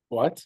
What?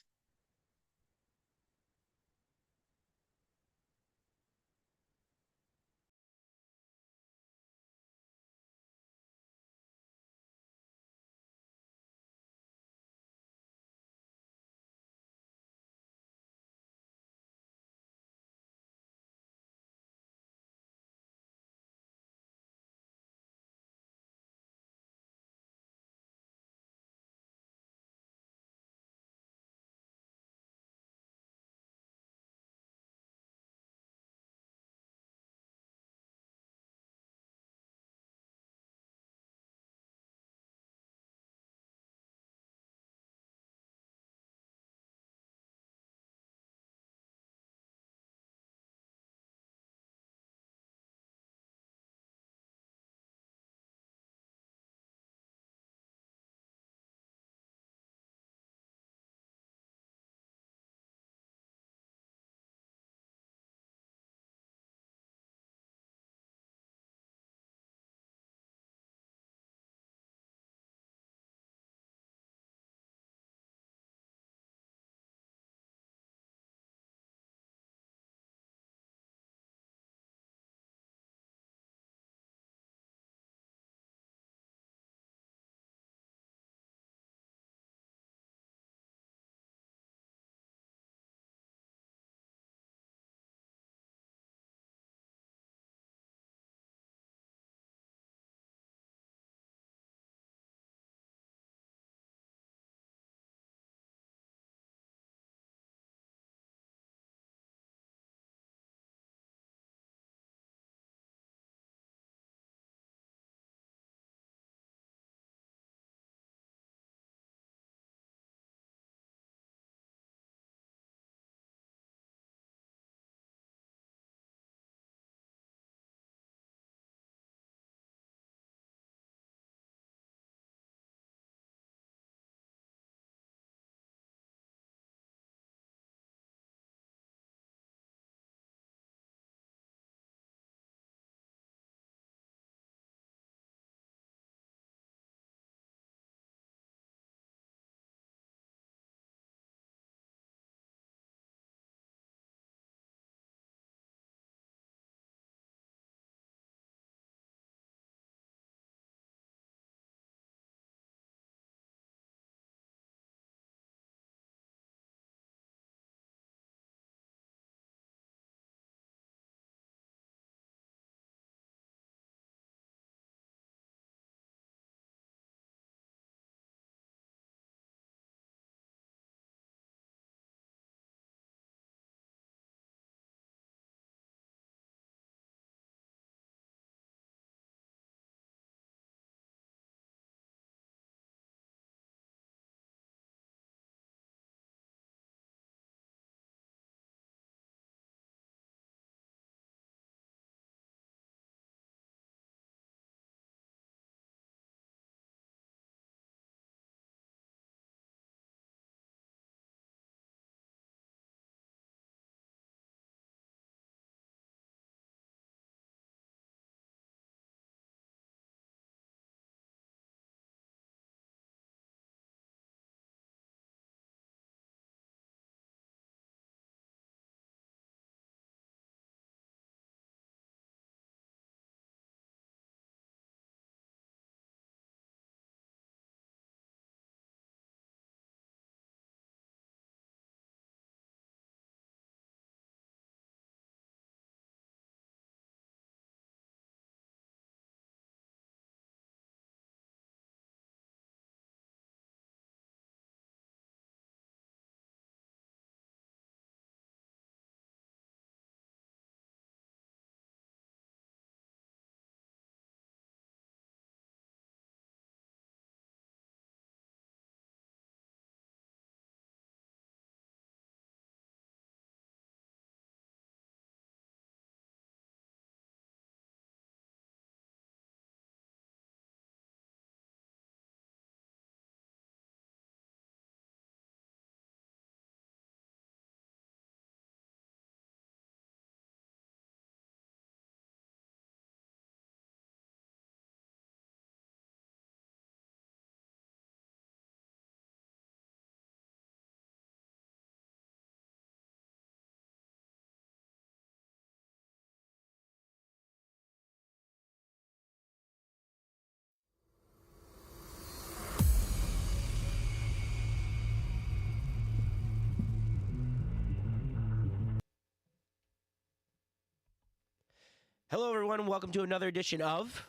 Hello, everyone. Welcome to another edition of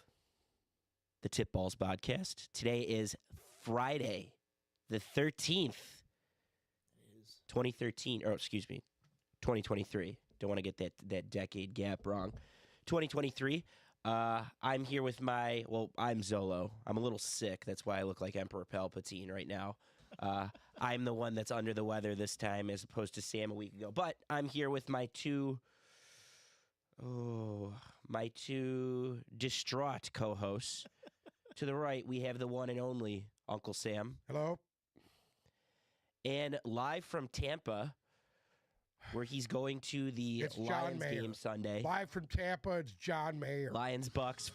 the Tip Balls Podcast. Today is Friday, the 13th, 2013, or excuse me, 2023. Don't want to get that decade gap wrong. 2023. I'm here with I'm Zolo. I'm a little sick. That's why I look like Emperor Palpatine right now. I'm the one that's under the weather this time as opposed to Sam a week ago. But I'm here with my two distraught co-hosts. To the right, we have the one and only Uncle Sam. Hello. And live from Tampa, where he's going to the Lions game Sunday. Live from Tampa, it's John Mayer. Lions Bucs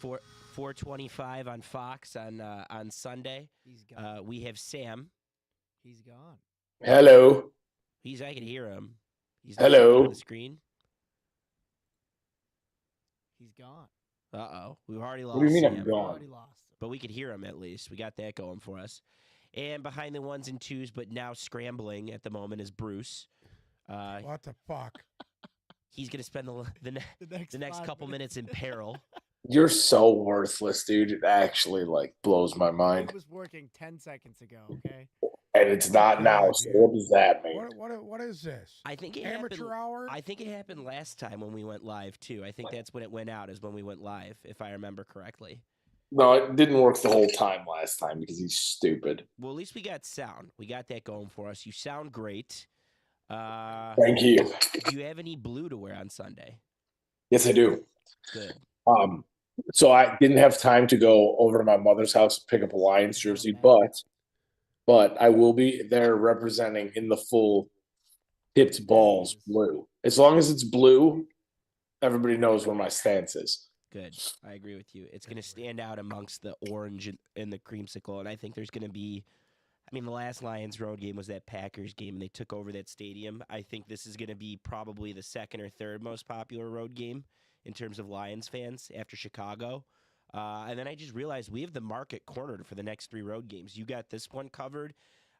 4:25 on Fox on Sunday. He's gone. We have Sam. He's gone. Hello. I can hear him. He's Hello. on the screen. He's gone. Uh-oh. We've already lost What do you mean Sam. I'm We gone? already lost him. But we could hear him at least. We got that going for us. And behind the ones and twos, but now scrambling at the moment, is Bruce. What the fuck? He's going to spend the next couple minutes in peril. You're so worthless, dude. It actually blows my mind. It was working 10 seconds ago, okay? And it's not now. So what does that mean? What is this? I think it Amateur hour? I think it happened last time when we went live, too. I think that's when it went out, is when we went live, if I remember correctly. No, it didn't work the whole time last time because he's stupid. Well, at least we got sound. We got that going for us. You sound great. Thank you. Do you have any blue to wear on Sunday? Yes, I do. Good. So I didn't have time to go over to my mother's house to pick up a Lions jersey, but I will be there representing in the full tipped balls blue. As long as it's blue, everybody knows where my stance is. Good. I agree with you. It's going to stand out amongst the orange and the creamsicle, and I think there's going to be – the last Lions road game was that Packers game, and they took over that stadium. I think this is going to be probably the second or third most popular road game in terms of Lions fans after Chicago. And then I just realized we have the market cornered for the next three road games. You got this one covered.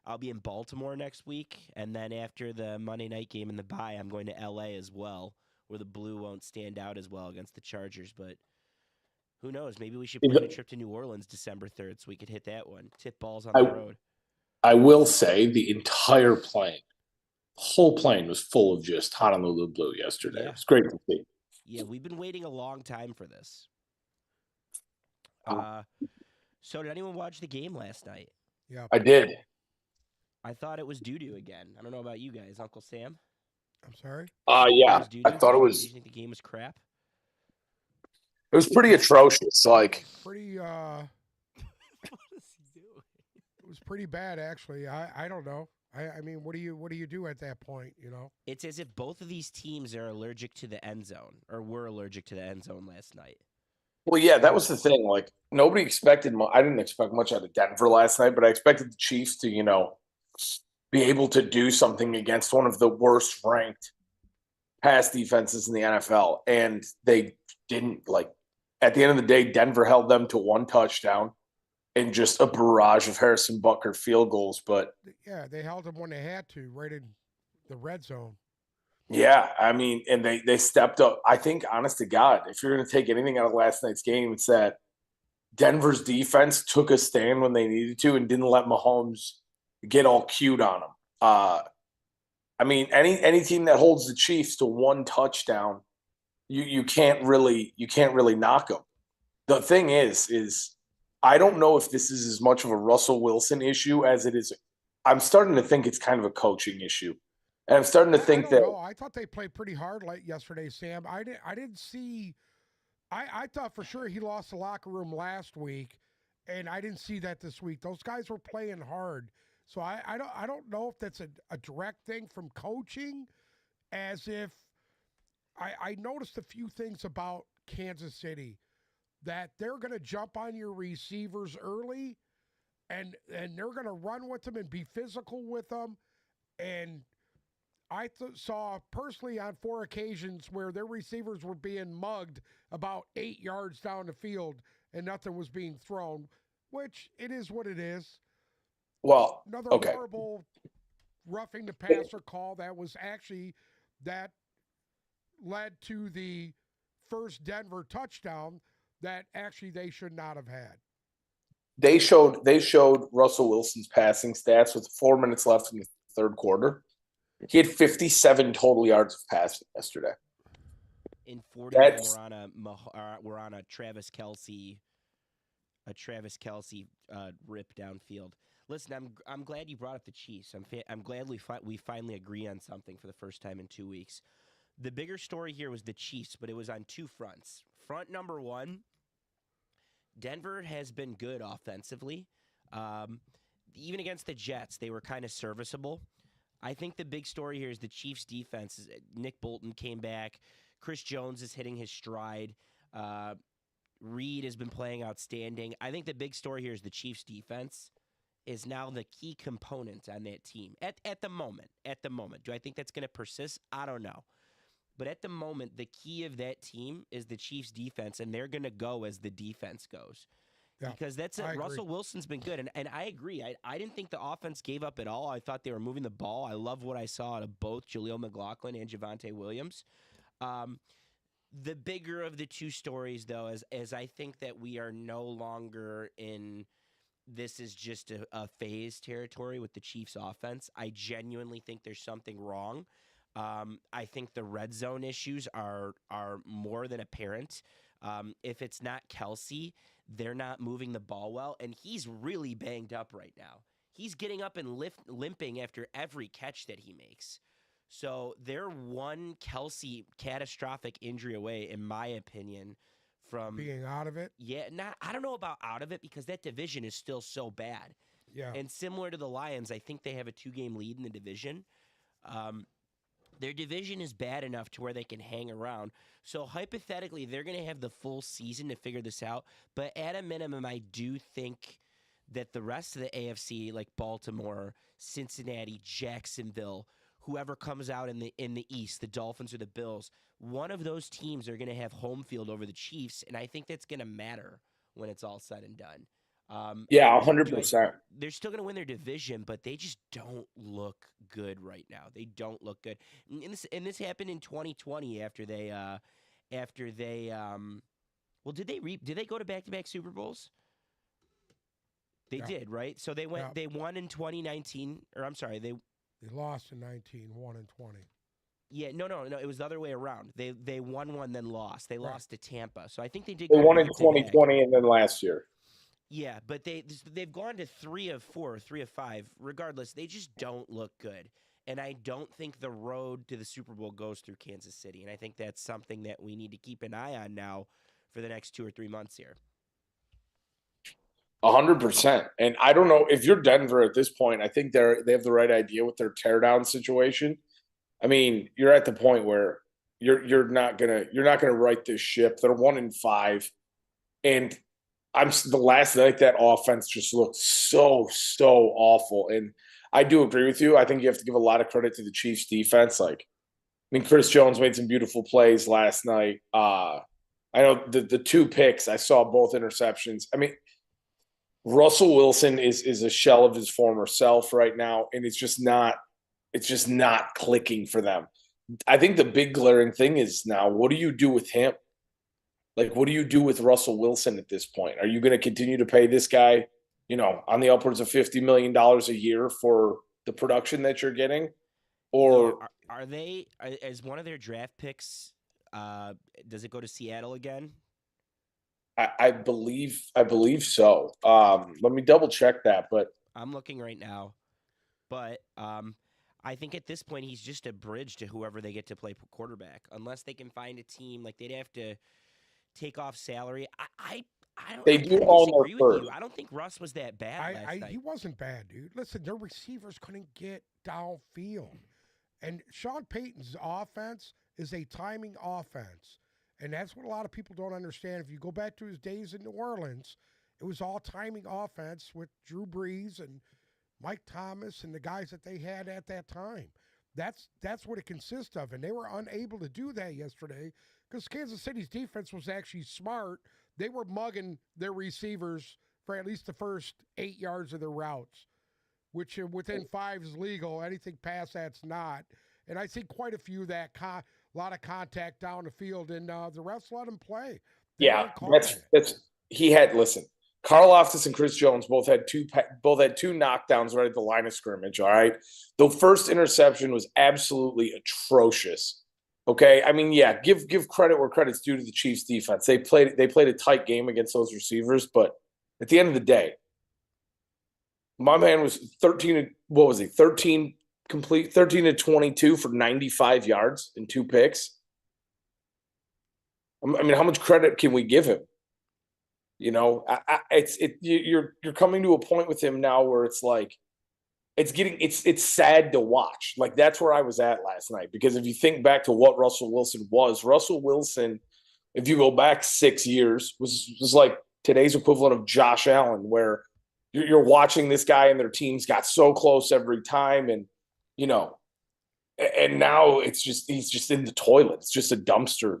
I'll be in Baltimore next week, and then after the Monday night game in the bye, I'm going to L.A. as well, where the blue won't stand out as well against the Chargers. But who knows? Maybe we should plan a trip to New Orleans December 3rd so we could hit that one. Tip balls on the road. I will say the entire plane, whole plane was full of just Honolulu blue yesterday. Yeah. It was great to see. Yeah, we've been waiting a long time for this. So did anyone watch the game last night? Yeah. I did. I thought it was doo-doo again. I don't know about you guys. Uncle Sam? I'm sorry? Yeah. I thought it was. Did you think the game was crap? It was pretty atrocious. Pretty What is he doing? it was pretty bad actually. I don't know. I mean, what do you do at that point, you know? It's as if both of these teams are allergic to the end zone, or were allergic to the end zone last night. Well, yeah, that was the thing. Nobody expected I didn't expect much out of Denver last night, but I expected the Chiefs to, be able to do something against one of the worst ranked pass defenses in the NFL. And they didn't. At the end of the day, Denver held them to one touchdown and just a barrage of Harrison Butker field goals. But Yeah, they held them when they had to, right in the red zone. yeah, and they stepped up. I think, honest to God, if you're going to take anything out of last night's game, it's that Denver's defense took a stand when they needed to and didn't let Mahomes get all cute on them. Any team that holds the Chiefs to one touchdown, you can't really knock them. The thing is I don't know if this is as much of a Russell Wilson issue as it is. I'm starting to think it's kind of a coaching issue. And I'm starting to think that. I thought they played pretty hard yesterday, Sam. I didn't see. I thought for sure he lost the locker room last week, and I didn't see that this week. Those guys were playing hard, so I don't know if that's a direct thing from coaching, as if I noticed a few things about Kansas City that they're going to jump on your receivers early, and they're going to run with them and be physical with them, and I saw personally on 4 occasions where their receivers were being mugged about 8 yards down the field and nothing was being thrown, which it is what it is. Well, Another okay. horrible roughing the passer call that led to the first Denver touchdown that actually they should not have had. They showed Russell Wilson's passing stats with 4 minutes left in the third quarter. He had 57 total yards of passing yesterday. In 40 of them were on a Travis Kelce rip downfield. Listen, I'm glad you brought up the Chiefs. I'm glad we finally agree on something for the first time in 2 weeks. The bigger story here was the Chiefs, but it was on two fronts. Front number one, Denver has been good offensively. Even against the Jets, they were kind of serviceable. I think the big story here is the Chiefs' defense. Nick Bolton came back. Chris Jones is hitting his stride. Reed has been playing outstanding. I think the big story here is the Chiefs' defense is now the key component on that team at the moment. At the moment, do I think that's going to persist? I don't know. But at the moment, the key of that team is the Chiefs' defense, and they're going to go as the defense goes. Yeah, because that's it. Russell Wilson's been good, and I agree. I didn't think the offense gave up at all. I thought they were moving the ball. I love what I saw out of both Jaleel McLaughlin and Javonte Williams. The bigger of the two stories, though, is I think that we are no longer in this is just a phase territory with the Chiefs' offense. I genuinely think there's something wrong. I think the red zone issues are more than apparent. If it's not Kelce, they're not moving the ball well, and he's really banged up right now. He's getting up and limping after every catch that he makes. So they're one Kelce catastrophic injury away, in my opinion, from being out of it. Yeah, I don't know about out of it because that division is still so bad. Yeah, and similar to the Lions, I think they have a 2-game lead in the division. Their division is bad enough to where they can hang around. So hypothetically, they're going to have the full season to figure this out. But at a minimum, I do think that the rest of the AFC, like Baltimore, Cincinnati, Jacksonville, whoever comes out in the East, the Dolphins or the Bills, one of those teams are going to have home field over the Chiefs, and I think that's going to matter when it's all said and done. 100%. They're still going to win their division, but they just don't look good right now. They don't look good. And this happened in 2020 after they well, did they go to back-to-back Super Bowls? They did, right? So they won in 2019, or I'm sorry, they lost in 19, won in 20. Yeah, no, it was the other way around. They won one, then lost. They lost to Tampa. So I think they did. They won in 2020 and then last year. Yeah, but they've gone to 3 of 4, 3 of 5. Regardless, they just don't look good. And I don't think the road to the Super Bowl goes through Kansas City. And I think that's something that we need to keep an eye on now for the next 2 or 3 months here. 100%. And I don't know if you're Denver at this point. I think they have the right idea with their teardown situation. I mean, you're at the point where you're not gonna right this ship. They're 1-5, and the last night that offense just looked so awful. And I do agree with you. I think you have to give a lot of credit to the Chiefs defense. Chris Jones made some beautiful plays last night. I know the 2 picks, I saw both interceptions. I mean, Russell Wilson is a shell of his former self right now, and it's just not clicking for them. I think the big glaring thing is now, what do you do with him? What do you do with Russell Wilson at this point? Are you going to continue to pay this guy, on the upwards of $50 million a year for the production that you're getting? Or are they, as one of their draft picks, does it go to Seattle again? I believe so. Let me double check that, but I'm looking right now. But I think at this point he's just a bridge to whoever they get to play quarterback, unless they can find a team. They'd have to take off salary. I don't. They do all agree with you. I don't think Russ was that bad last night. He wasn't bad, dude. Listen, their receivers couldn't get downfield, and Sean Payton's offense is a timing offense. And that's what a lot of people don't understand. If you go back to his days in New Orleans, it was all timing offense with Drew Brees and Mike Thomas and the guys that they had at that time. That's what it consists of. And they were unable to do that yesterday because Kansas City's defense was actually smart. They were mugging their receivers for at least the first 8 yards of their routes, which within 5 is legal. Anything past that's not. And I see quite a few that lot of contact down the field, and the refs let him play. They Yeah, weren't calling it. that's he had. Listen, Carl Loftus and Chris Jones both had two knockdowns right at the line of scrimmage. All right, the first interception was absolutely atrocious. Okay, I mean, yeah, give credit where credit's due to the Chiefs' defense. They played a tight game against those receivers, but at the end of the day, my man was 13. What was he? 13 complete, 13 to 22 for 95 yards and 2 picks. I mean, how much credit can we give him? You know, you're coming to a point with him now where it's like it's sad to watch. Like that's where I was at last night, because if you think back to what Russell Wilson was, Russell Wilson, if you go back 6 years, was like today's equivalent of Josh Allen, where you're watching this guy and their teams got so close every time, and you know, and now he's just in the toilet. It's just a dumpster.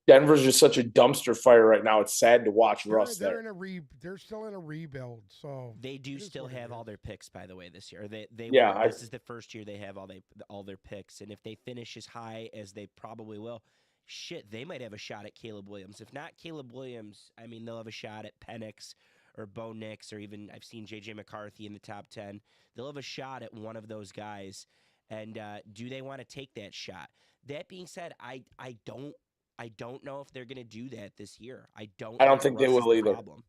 Denver's just such a dumpster fire right now. It's sad to watch Russ there. They're still in a rebuild, so they do still have all their picks, by the way, this year. This is the first year they have all their picks, and if they finish as high as they probably will, shit, they might have a shot at Caleb Williams. If not Caleb Williams, I mean, they'll have a shot at Penix or Bo Nix, or even I've seen J.J. McCarthy in the top 10. They'll have a shot at one of those guys, and do they want to take that shot? That being said, I don't know if they're going to do that this year. I don't think they will either. Problem.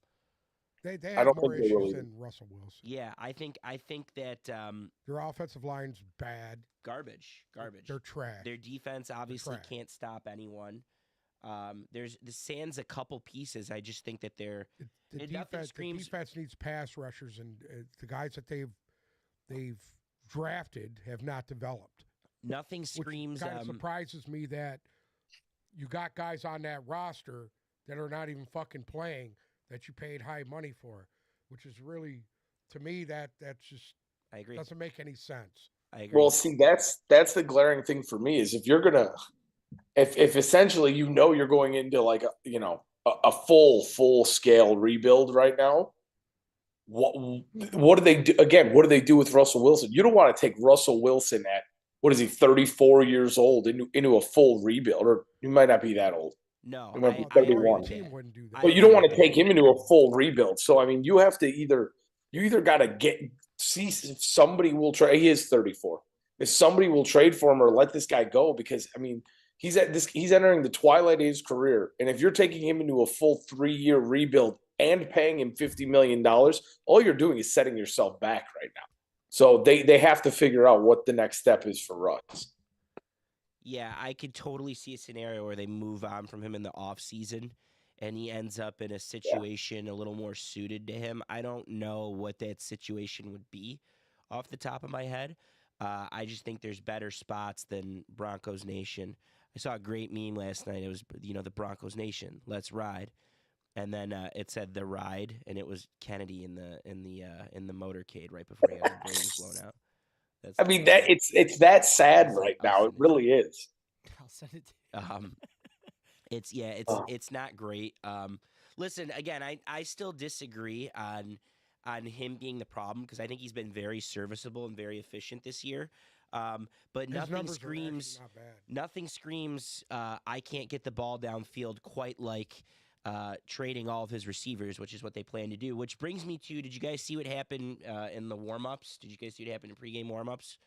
They have more issues than Russell Wilson. Yeah, I think that their offensive line's bad. Garbage. They're trash. Their defense obviously can't stop anyone. There's the sans a couple pieces. I just think that the defense needs pass rushers, and the guys that they've drafted have not developed. Nothing screams. Kind of surprises me that you got guys on that roster that are not even fucking playing that you paid high money for, which is really, to me, that's just I agree. Doesn't make any sense. I agree. Well, see, that's the glaring thing for me is if you're gonna, if essentially you're going into like a full scale rebuild right now. What do they do again? What do they do with Russell Wilson? You don't want to take Russell Wilson at what is he, 34 years old into a full rebuild, or he might not be that old. No, he might be 31. But you don't want to take him into a full rebuild. So I mean, you have to either got to see if somebody will trade. He is 34. If somebody will trade for him or let this guy go, because I mean, he's entering the twilight of his career, and if you're taking him into a full 3-year rebuild and paying him $50 million, all you're doing is setting yourself back right now. So they have to figure out what the next step is for Russ. Yeah, I could totally see a scenario where they move on from him in the offseason and he ends up in a situation a little more suited to him. I don't know what that situation would be off the top of my head. I just think there's better spots than Broncos Nation. I saw a great meme last night. It was, the Broncos Nation, let's ride. And then it said the ride, and it was Kennedy in the motorcade right before he had his brains blown out. It's that sad right now. It really is. I'll send it to you. It's not great. Listen, again, I still disagree on him being the problem, because I think he's been very serviceable and very efficient this year. But nothing screams I can't get the ball downfield quite like trading all of his receivers, which is what they plan to do. Which brings me to, did you guys see what happened in the warm-ups? Did you guys see what happened in pregame warm-ups?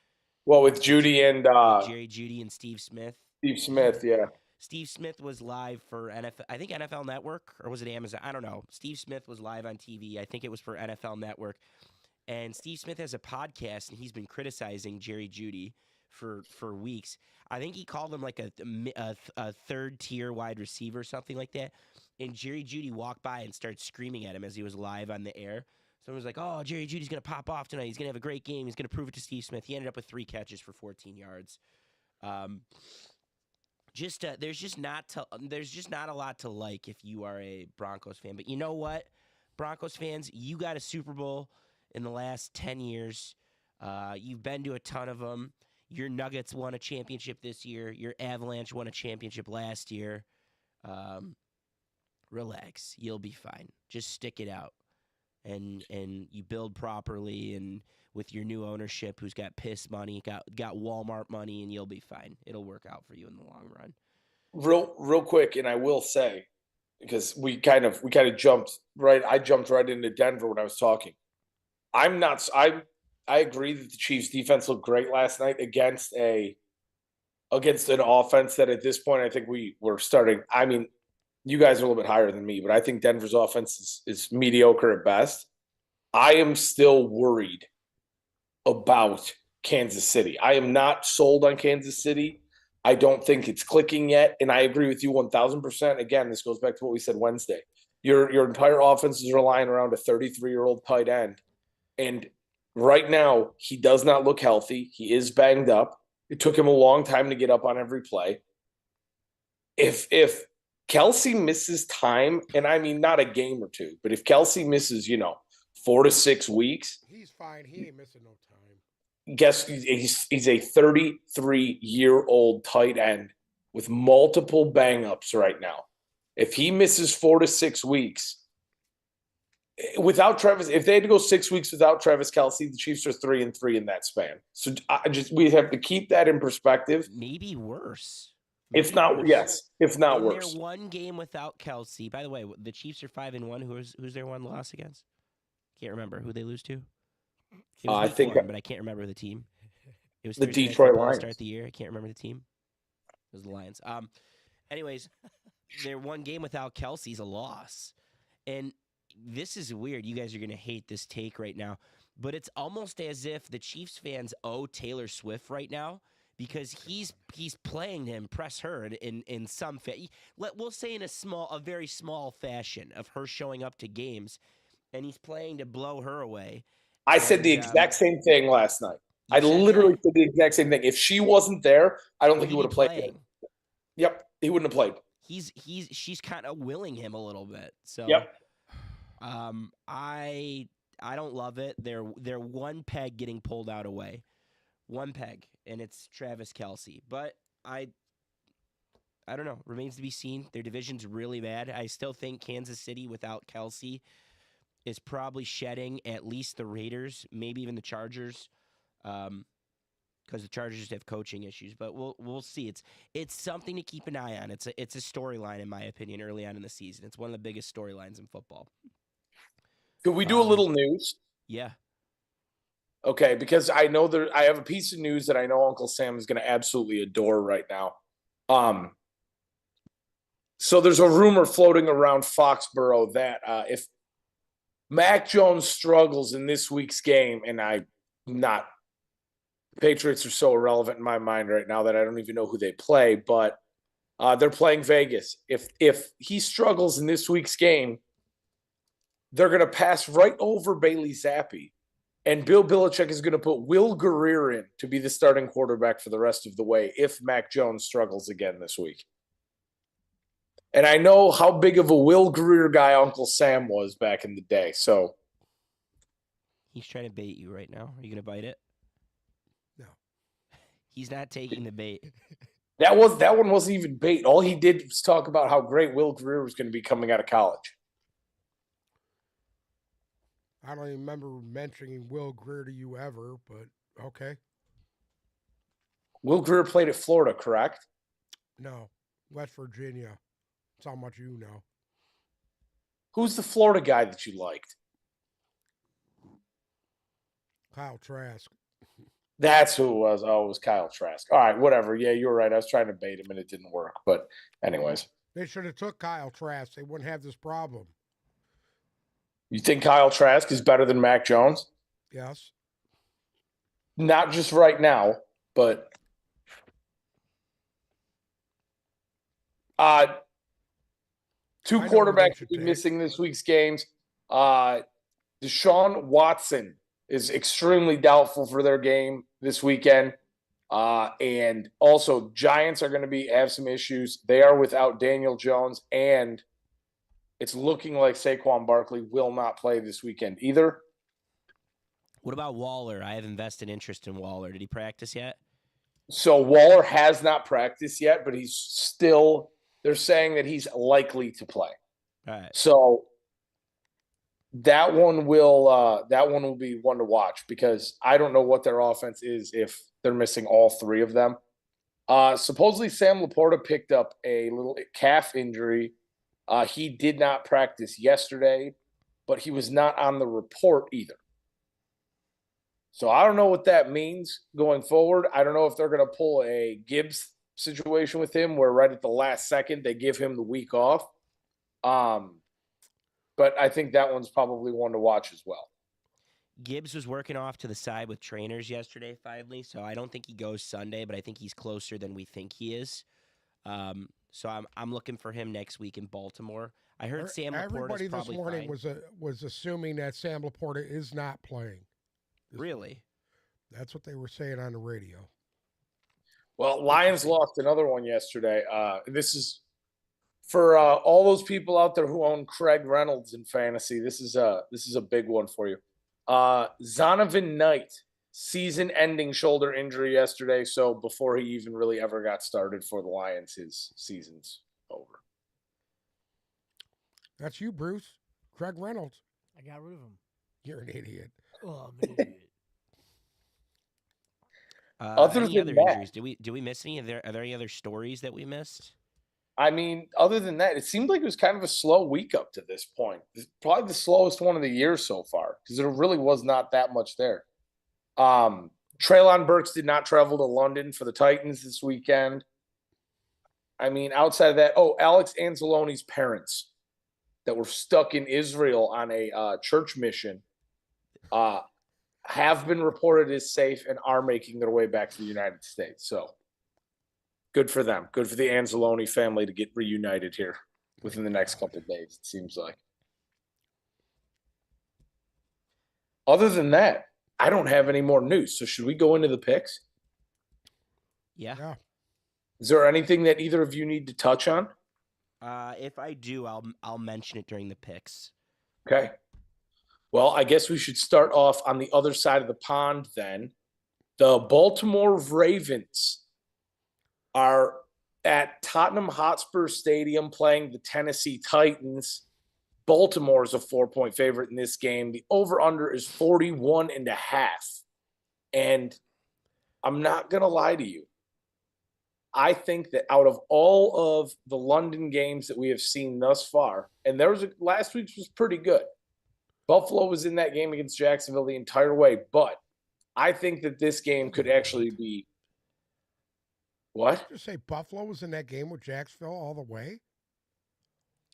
Well, with Judy and Jerry Jeudy and Steve Smith. Steve Smith, yeah. Steve Smith was live for NFL Network, or was it Amazon? I don't know. Steve Smith was live on TV. I think it was for NFL Network. And Steve Smith has a podcast, and he's been criticizing Jerry Jeudy for weeks. I think he called him like a third-tier wide receiver, something like that. And Jerry Jeudy walked by and started screaming at him as he was live on the air. Someone was like, "Oh, Jerry Jeudy's going to pop off tonight. He's going to have a great game. He's going to prove it to Steve Smith." He ended up with 3 catches for 14 yards. There's just not a lot to like if you are a Broncos fan. But you know what, Broncos fans, you got a Super Bowl in the last 10 years. You've been to a ton of them. Your Nuggets won a championship this year. Your Avalanche won a championship last year. Relax. You'll be fine. Just stick it out. and you build properly and with your new ownership who's got piss money, got Walmart money, and you'll be fine. It'll work out for you in the long run. Real quick, and I will say, because we kind of jumped right. I jumped right into Denver when I was talking. I agree that the Chiefs defense looked great last night against an offense that at this point I think we were starting. I mean, you guys are a little bit higher than me, but I think Denver's offense is mediocre at best. I am still worried about Kansas City. I am not sold on Kansas City. I don't think it's clicking yet, and I agree with you 1,000%. Again, this goes back to what we said Wednesday. Your entire offense is relying around a 33-year-old tight end, and right now he does not look healthy. He is banged up. It took him a long time to get up on every play. If Kelsey misses time, and I mean not a game or two, but if Kelsey misses, 4 to 6 weeks, he's fine. He ain't missing no time. Guess he's a 33-year-old tight end with multiple bang-ups right now. If he misses 4 to 6 weeks without Travis, if they had to go 6 weeks without Travis Kelsey, the Chiefs are 3-3 in that span. So we have to keep that in perspective. Maybe worse. If not worse. Their one game without Kelsey. By the way, the Chiefs are 5-1. Who's their one loss against? Can't remember who they lose to. It was I think, but I can't remember the team. It was the Thursday Night Detroit Football Lions. To start the year. I can't remember the team. It was the Lions. Anyways, their one game without Kelsey's a loss, and this is weird. You guys are gonna hate this take right now, but it's almost as if the Chiefs fans owe Taylor Swift right now because he's playing to impress her in some we'll say in a very small fashion of her showing up to games, and he's playing to blow her away. I said the exact same thing last night. I literally said the exact same thing. If she wasn't there, I don't think he would have played. Yep, he wouldn't have played. She's kind of willing him a little bit. So yep. I don't love it. They're one peg getting pulled out away. One peg, and it's Travis Kelsey. But I don't know. Remains to be seen. Their division's really bad. I still think Kansas City without Kelsey is probably shedding at least the Raiders, maybe even the Chargers, because the Chargers have coaching issues. But we'll see. It's something to keep an eye on. It's a storyline, in my opinion, early on in the season. It's one of the biggest storylines in football. Could we do a little news? Yeah. Okay, because I know I have a piece of news that I know Uncle Sam is going to absolutely adore right now. So there's a rumor floating around Foxborough that if Mac Jones struggles in this week's game, and Patriots are so irrelevant in my mind right now that I don't even know who they play, but they're playing Vegas. If he struggles in this week's game, they're going to pass right over Bailey Zappi, and Bill Belichick is going to put Will Greer in to be the starting quarterback for the rest of the way if Mac Jones struggles again this week. And I know how big of a Will Greer guy Uncle Sam was back in the day. So he's trying to bait you right now. Are you going to bite it? No. He's not taking the bait. That one wasn't even bait. All he did was talk about how great Will Greer was going to be coming out of college. I don't even remember mentioning Will Greer to you ever, but okay. Will Greer played at Florida, correct? No, West Virginia. That's how much you know. Who's the Florida guy that you liked? Kyle Trask. That's who it was. Oh, it was Kyle Trask. All right, whatever. Yeah, you were right. I was trying to bait him, and it didn't work. But anyways. They should have took Kyle Trask. They wouldn't have this problem. You think Kyle Trask is better than Mac Jones? Yes. Not just right now, but two quarterbacks will be missing this week's games. Deshaun Watson is extremely doubtful for their game this weekend. And also, Giants are going to have some issues. They are without Daniel Jones, and it's looking like Saquon Barkley will not play this weekend either. What about Waller? I have invested interest in Waller. Did he practice yet? So Waller has not practiced yet, but they're saying that he's likely to play. All right. So that one will be one to watch because I don't know what their offense is if they're missing all three of them. Supposedly Sam Laporta picked up a little calf injury. He did not practice yesterday, but he was not on the report either. So I don't know what that means going forward. I don't know if they're going to pull a Gibbs situation with him where right at the last second they give him the week off. But I think that one's probably one to watch as well. Gibbs was working off to the side with trainers yesterday, finally, so I don't think he goes Sunday, but I think he's closer than we think he is. So I'm looking for him next week in Baltimore. I heard Sam Laporta's Everybody this probably morning fine. was assuming that Sam Laporta is not playing. Really? That's what they were saying on the radio. Well, Lions lost another one yesterday. This is for all those people out there who own Craig Reynolds in fantasy. This is a big one for you. Zonovan Knight, season-ending shoulder injury yesterday. So before he even really ever got started for the Lions, his season's over. That's you, Bruce. Craig Reynolds. I got rid of him. You're an idiot. Oh, I'm an idiot. Other Any than other that- injuries? Did we miss any? Are there any other stories that we missed? I mean, other than that, it seemed like it was kind of a slow week up to this point. It's probably the slowest one of the year so far because there really was not that much there. Treylon Burks did not travel to London for the Titans this weekend. I mean, outside of that, Alex Anzalone's parents that were stuck in Israel on a church mission have been reported as safe and are making their way back to the United States. So good for them. Good for the Anzalone family to get reunited here within the next couple of days, it seems like. Other than that, I don't have any more news. So should we go into the picks? Yeah. Is there anything that either of you need to touch on? If I do, I'll mention it during the picks. Okay. Well, I guess we should start off on the other side of the pond then. The Baltimore Ravens are at Tottenham Hotspur Stadium playing the Tennessee Titans. Baltimore is a 4-point favorite in this game. The over-under is 41.5. And I'm not going to lie to you. I think that out of all of the London games that we have seen thus far, and last week's was pretty good. Buffalo was in that game against Jacksonville the entire way, but I think that this game could actually be what? Did you say Buffalo was in that game with Jacksonville all the way?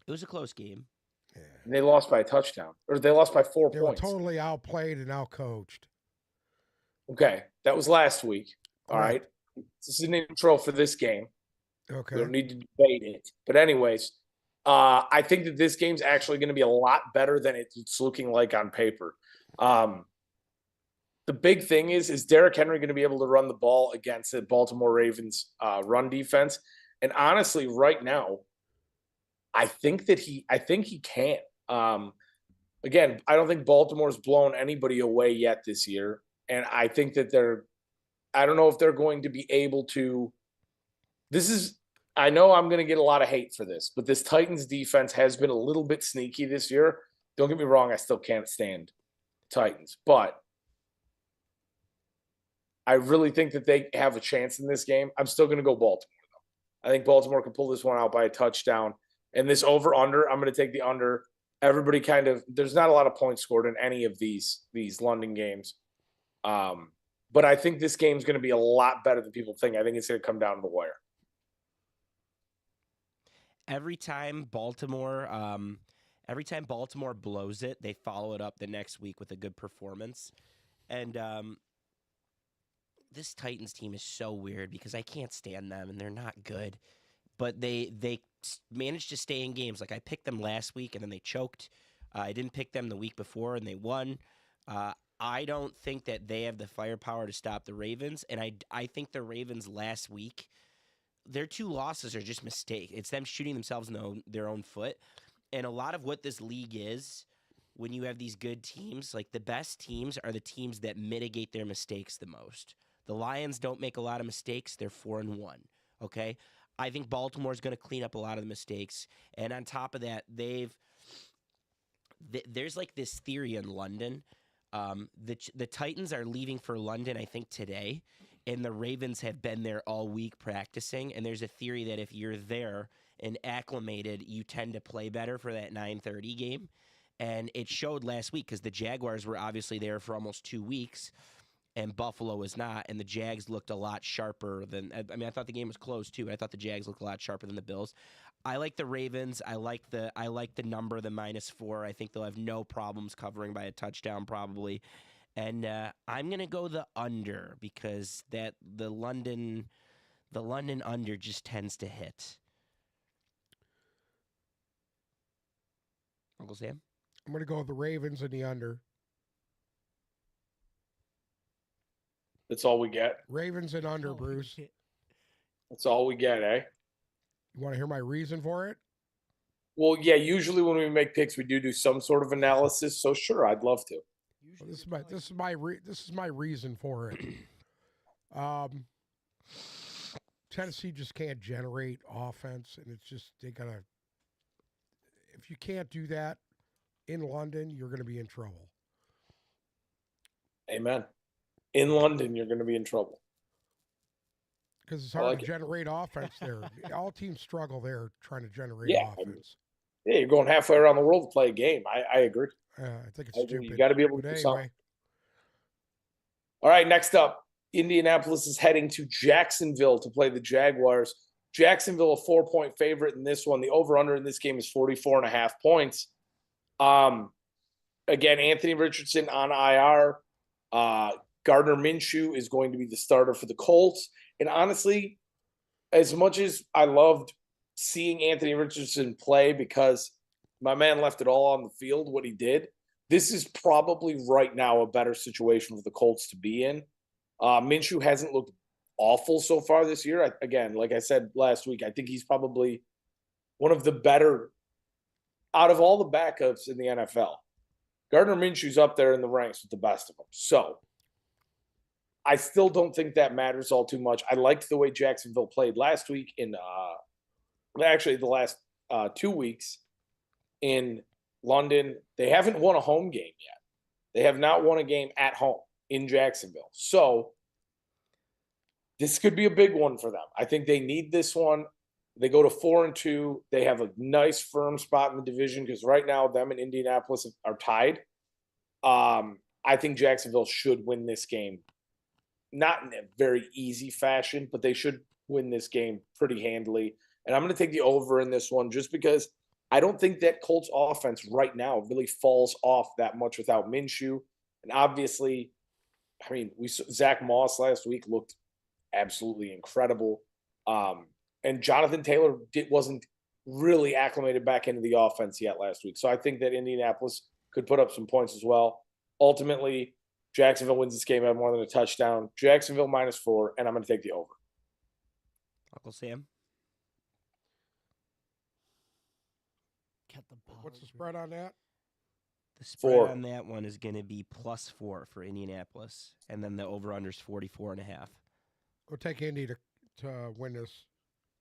It was a close game. Yeah. And they lost by a touchdown, or they lost by 4 They points. were totally outplayed and outcoached. Okay, that was last week. All Correct. right. This is an intro for this game. Okay. We don't need to debate it. But anyways, I think that this game's actually going to be a lot better than it's looking like on paper. The big thing is Derrick Henry going to be able to run the ball against the Baltimore Ravens run defense? And honestly, right now, I think he can. Again, I don't think Baltimore's blown anybody away yet this year. And I think that I don't know if they're going to be able to. I know I'm going to get a lot of hate for this, but this Titans defense has been a little bit sneaky this year. Don't get me wrong, I still can't stand Titans, but I really think that they have a chance in this game. I'm still going to go Baltimore, though. I think Baltimore can pull this one out by a touchdown. And this over-under, I'm going to take the under. Everybody there's not a lot of points scored in any of these London games. But I think this game's going to be a lot better than people think. I think it's going to come down to the wire. Every time Baltimore blows it, they follow it up the next week with a good performance. And this Titans team is so weird because I can't stand them and they're not good. But they managed to stay in games. Like I picked them last week and then they choked. I didn't pick them the week before and they won. I don't think that they have the firepower to stop the Ravens. And I think the Ravens last week, their 2 losses are just mistakes. It's them shooting themselves in their own foot. And a lot of what this league is, when you have these good teams, like the best teams are the teams that mitigate their mistakes the most. The Lions don't make a lot of mistakes. They're 4-1. Okay? I think Baltimore's going to clean up a lot of the mistakes. And on top of that, they've there's like this theory in London. The Titans are leaving for London, I think, today, and the Ravens have been there all week practicing. And there's a theory that if you're there and acclimated, you tend to play better for that 9:30 game. And it showed last week because the Jaguars were obviously there for almost 2 weeks, and Buffalo was not. And the Jags looked a lot sharper than. I mean, I thought the game was close too. I thought the Jags looked a lot sharper than the Bills. I like the Ravens. I like the number, the -4. I think they'll have no problems covering by a touchdown probably. And I'm gonna go the under because the London under just tends to hit. Uncle Sam? I'm going to go with the Ravens and the under. That's all we get. Ravens and under, Bruce. That's all we get, eh? You want to hear my reason for it? Well, yeah. Usually when we make picks, we do some sort of analysis. So sure, I'd love to. Well, this is my reason for it. Tennessee just can't generate offense, and it's just they gotta. If you can't do that in London, you're going to be in trouble. Amen. In London, you're going to be in trouble. Because it's hard to generate offense there. All teams struggle there trying to generate offense. Yeah, you're going halfway around the world to play a game. I agree. I think it's stupid. You got to be able to do something. Anyway. All right, next up, Indianapolis is heading to Jacksonville to play the Jaguars. Jacksonville, a 4-point favorite in this one. The over-under in this game is 44.5 points. Again, Anthony Richardson on IR. Gardner Minshew is going to be the starter for the Colts. And honestly, as much as I loved seeing Anthony Richardson play because my man left it all on the field, what he did, this is probably right now a better situation for the Colts to be in. Minshew hasn't looked awful so far this year. Again, like I said last week, I think he's probably one of the better out of all the backups in the NFL. Gardner Minshew's up there in the ranks with the best of them. So I still don't think that matters all too much. I liked the way Jacksonville played last week actually the last 2 weeks in London. They haven't won a home game yet. They have not won a game at home in Jacksonville. So this could be a big one for them. I think they need this one. They go to 4-2. They have a nice firm spot in the division because right now them and Indianapolis are tied. I think Jacksonville should win this game. Not in a very easy fashion, but they should win this game pretty handily. And I'm going to take the over in this one just because I don't think that Colts offense right now really falls off that much without Minshew. And obviously, I mean, we saw Zach Moss last week looked absolutely incredible. And Jonathan Taylor wasn't really acclimated back into the offense yet last week. So I think that Indianapolis could put up some points as well. Ultimately, Jacksonville wins this game by more than a touchdown. Jacksonville -4, and I'm going to take the over. Uncle Sam? What's the spread on that? The spread on that one is going to be +4 for Indianapolis, and then the over-under is 44.5. We'll take Indy to win this.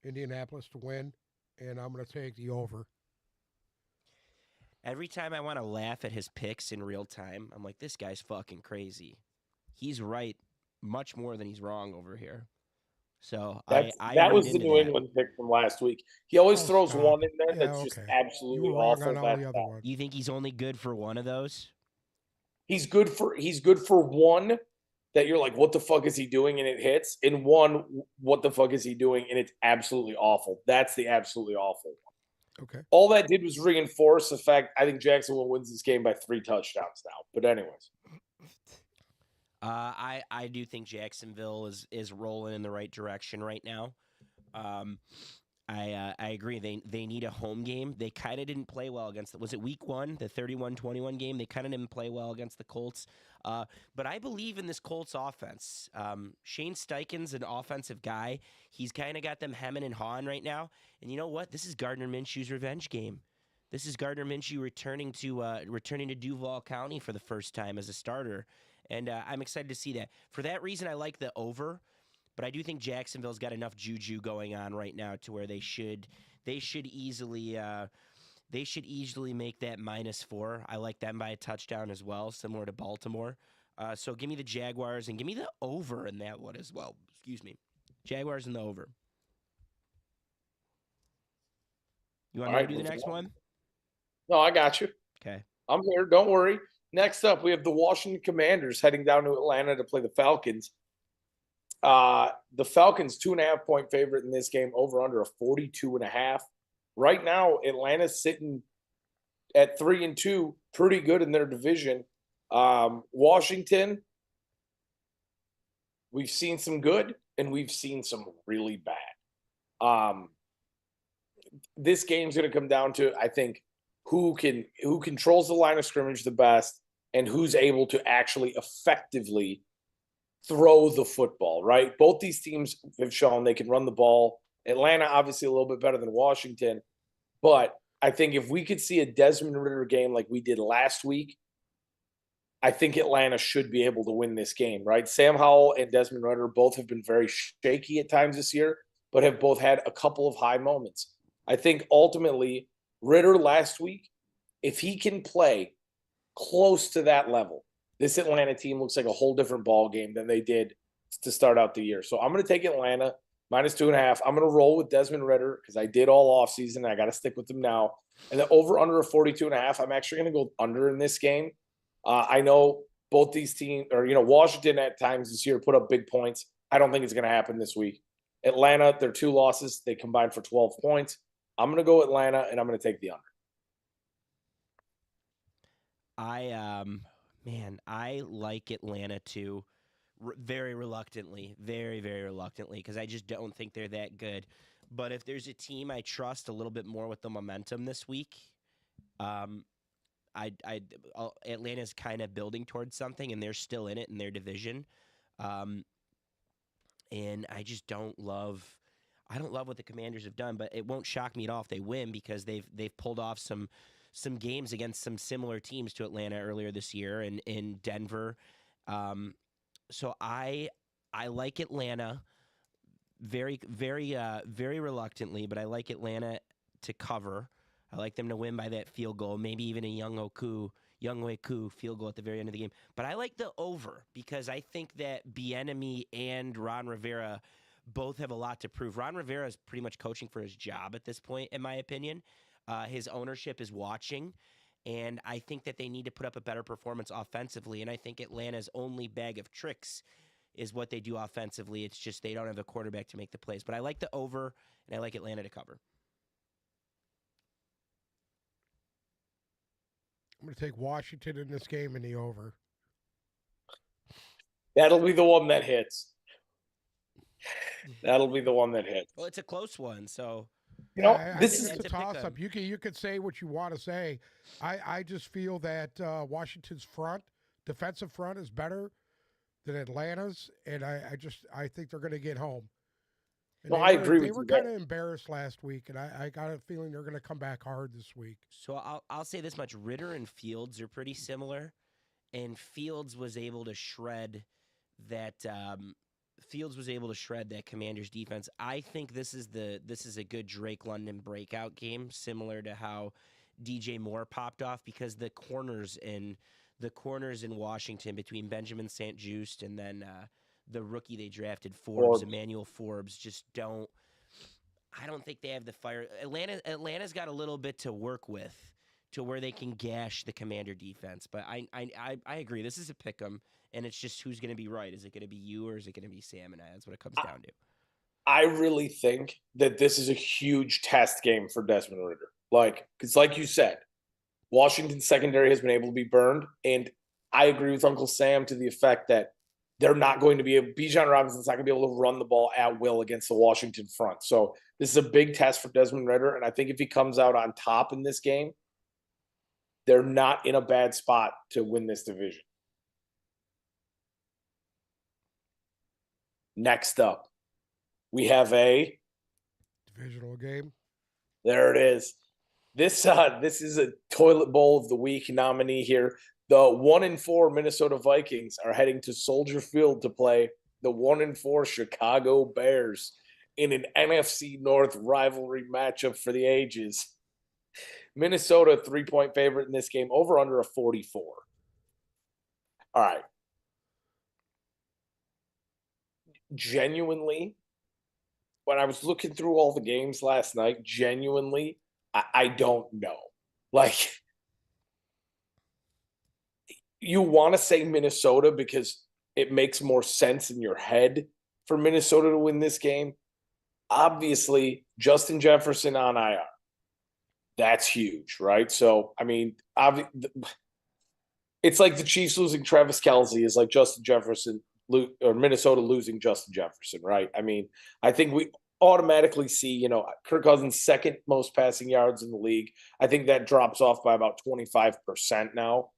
Indianapolis to win, and I'm going to take the over. Every time I want to laugh at his picks in real time, I'm like, this guy's fucking crazy. He's right much more than he's wrong over here. So that was the New England pick from last week. He always throws one in there that's just absolutely awful. You think he's only good for one of those? He's good for one that you're like, what the fuck is he doing? And it hits. And one, what the fuck is he doing? And it's absolutely awful. That's the absolutely awful one. Okay. All that did was reinforce the fact I think Jacksonville wins this game by 3 touchdowns now. But anyways. I do think Jacksonville is rolling in the right direction right now. I agree. They need a home game. They kind of didn't play well against was it week 1, the 31-21 game? They kind of didn't play well against the Colts. But I believe in this Colts offense. Shane Steichen's an offensive guy. He's kind of got them hemming and hawing right now. And you know what? This is Gardner Minshew's revenge game. This is Gardner Minshew returning to Duval County for the first time as a starter. And I'm excited to see that. For that reason, I like the over. But I do think Jacksonville's got enough juju going on right now to where they should easily They should easily make that -4. I like them by a touchdown as well, similar to Baltimore. So give me the Jaguars and give me the over in that one as well. Excuse me. Jaguars and the over. You want me to do the next one? No, I got you. Okay. I'm here. Don't worry. Next up, we have the Washington Commanders heading down to Atlanta to play the Falcons. The Falcons 2.5-point favorite in this game, over under a 42.5. Right now, Atlanta's sitting at 3-2, pretty good in their division. Washington, we've seen some good and we've seen some really bad. This game's going to come down to, I think, who controls the line of scrimmage the best and who's able to actually effectively throw the football, right? Both these teams have shown they can run the ball. Atlanta, obviously, a little bit better than Washington. But I think if we could see a Desmond Ridder game like we did last week, I think Atlanta should be able to win this game, right? Sam Howell and Desmond Ridder both have been very shaky at times this year, but have both had a couple of high moments. I think ultimately, Ridder last week, if he can play close to that level, this Atlanta team looks like a whole different ball game than they did to start out the year. So I'm going to take Atlanta -2.5. I'm going to roll with Desmond Ridder because I did all offseason. I got to stick with him now. And the over under a 42.5. I'm actually going to go under in this game. I know both these teams, or Washington at times this year put up big points. I don't think it's going to happen this week. Atlanta, their 2 losses, they combined for 12 points. I'm going to go Atlanta, and I'm going to take the under. I like Atlanta too, very reluctantly, very, very reluctantly, because I just don't think they're that good. But if there's a team I trust a little bit more with the momentum this week, Atlanta's kind of building towards something, and they're still in it in their division. And I just don't love what the Commanders have done, but it won't shock me at all if they win because they've pulled off some games against some similar teams to Atlanta earlier this year and in Denver. So I like Atlanta very, very, very reluctantly, but I like Atlanta to cover. I like them to win by that field goal, maybe even a Younghoe Koo field goal at the very end of the game. But I like the over because I think that Bieniemy and Ron Rivera both have a lot to prove. Ron Rivera is pretty much coaching for his job at this point, in my opinion. His ownership is watching, and I think that they need to put up a better performance offensively, and I think Atlanta's only bag of tricks is what they do offensively. It's just they don't have a quarterback to make the plays. But I like the over, and I like Atlanta to cover. I'm going to take Washington in this game in the over. That'll be the one that hits. That'll be the one that hits. Well, it's a close one, so this is a toss-up. You could say what you want to say. I just feel that Washington's defensive front is better than Atlanta's, and I think they're going to get home. And I agree with you. They were kind of embarrassed last week, and I got a feeling they're going to come back hard this week. So I'll say this much: Ridder and Fields are pretty similar, and Fields was able to shred that. Fields was able to shred that Commanders defense. I think this is a good Drake London breakout game, similar to how DJ Moore popped off, because the corners in Washington between Benjamin St-Juste and then the rookie they drafted, Emmanuel Forbes, just don't. I don't think they have the fire. Atlanta's got a little bit to work with to where they can gash the Commander defense. But I agree. This is a pick 'em, and it's just who's going to be right. Is it going to be you or is it going to be Sam and I? That's what it comes down to. I really think that this is a huge test game for Desmond Ridder. Because like you said, Washington's secondary has been able to be burned, and I agree with Uncle Sam to the effect that they're not going to be Bijan Robinson's not going to be able to run the ball at will against the Washington front. So this is a big test for Desmond Ridder, and I think if he comes out on top in this game, they're not in a bad spot to win this division. Next up, we have a divisional game. There it is. This is a toilet bowl of the week nominee here. The 1-4 Minnesota Vikings are heading to Soldier Field to play the 1-4 Chicago Bears in an NFC North rivalry matchup for the ages. Minnesota 3-point favorite in this game, over under a 44. All right. Genuinely, when I was looking through all the games last night, genuinely, I don't know. Like, you want to say Minnesota because it makes more sense in your head for Minnesota to win this game. Obviously, Justin Jefferson on IR. That's huge, right? So, I mean, it's like the Chiefs losing Travis Kelce is like Justin Jefferson or Minnesota losing Justin Jefferson, right? I mean, I think we automatically see, Kirk Cousins' second most passing yards in the league. I think that drops off by about 25% now.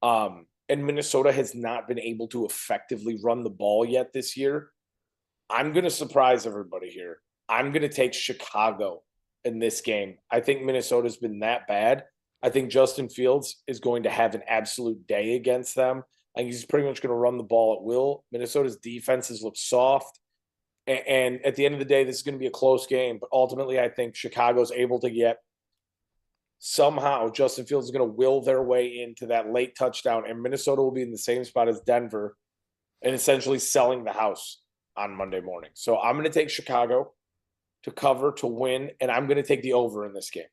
And Minnesota has not been able to effectively run the ball yet this year. I'm going to surprise everybody here. I'm going to take Chicago in this game. I think Minnesota's been that bad. I think Justin Fields is going to have an absolute day against them. I think he's pretty much going to run the ball at will. Minnesota's defenses look soft. And at the end of the day, this is going to be a close game. But ultimately, I think Chicago's able to get somehow Justin Fields is going to will their way into that late touchdown. And Minnesota will be in the same spot as Denver and essentially selling the house on Monday morning. So I'm going to take Chicago to cover, to win, and I'm going to take the over in this game.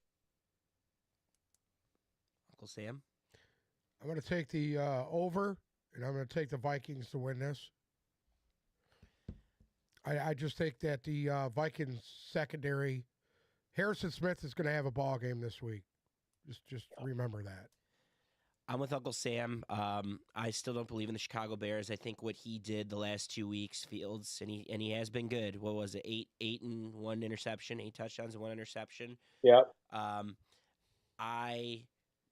Uncle Sam? I'm going to take the over, and I'm going to take the Vikings to win this. I just think that the Vikings secondary, Harrison Smith is going to have a ball game this week. Just remember that. I'm with Uncle Sam. I still don't believe in the Chicago Bears. I think what he did the last 2 weeks, Fields, and he has been good. What was it? 8 and 1 interception, 8 touchdowns and 1 interception. Yeah. I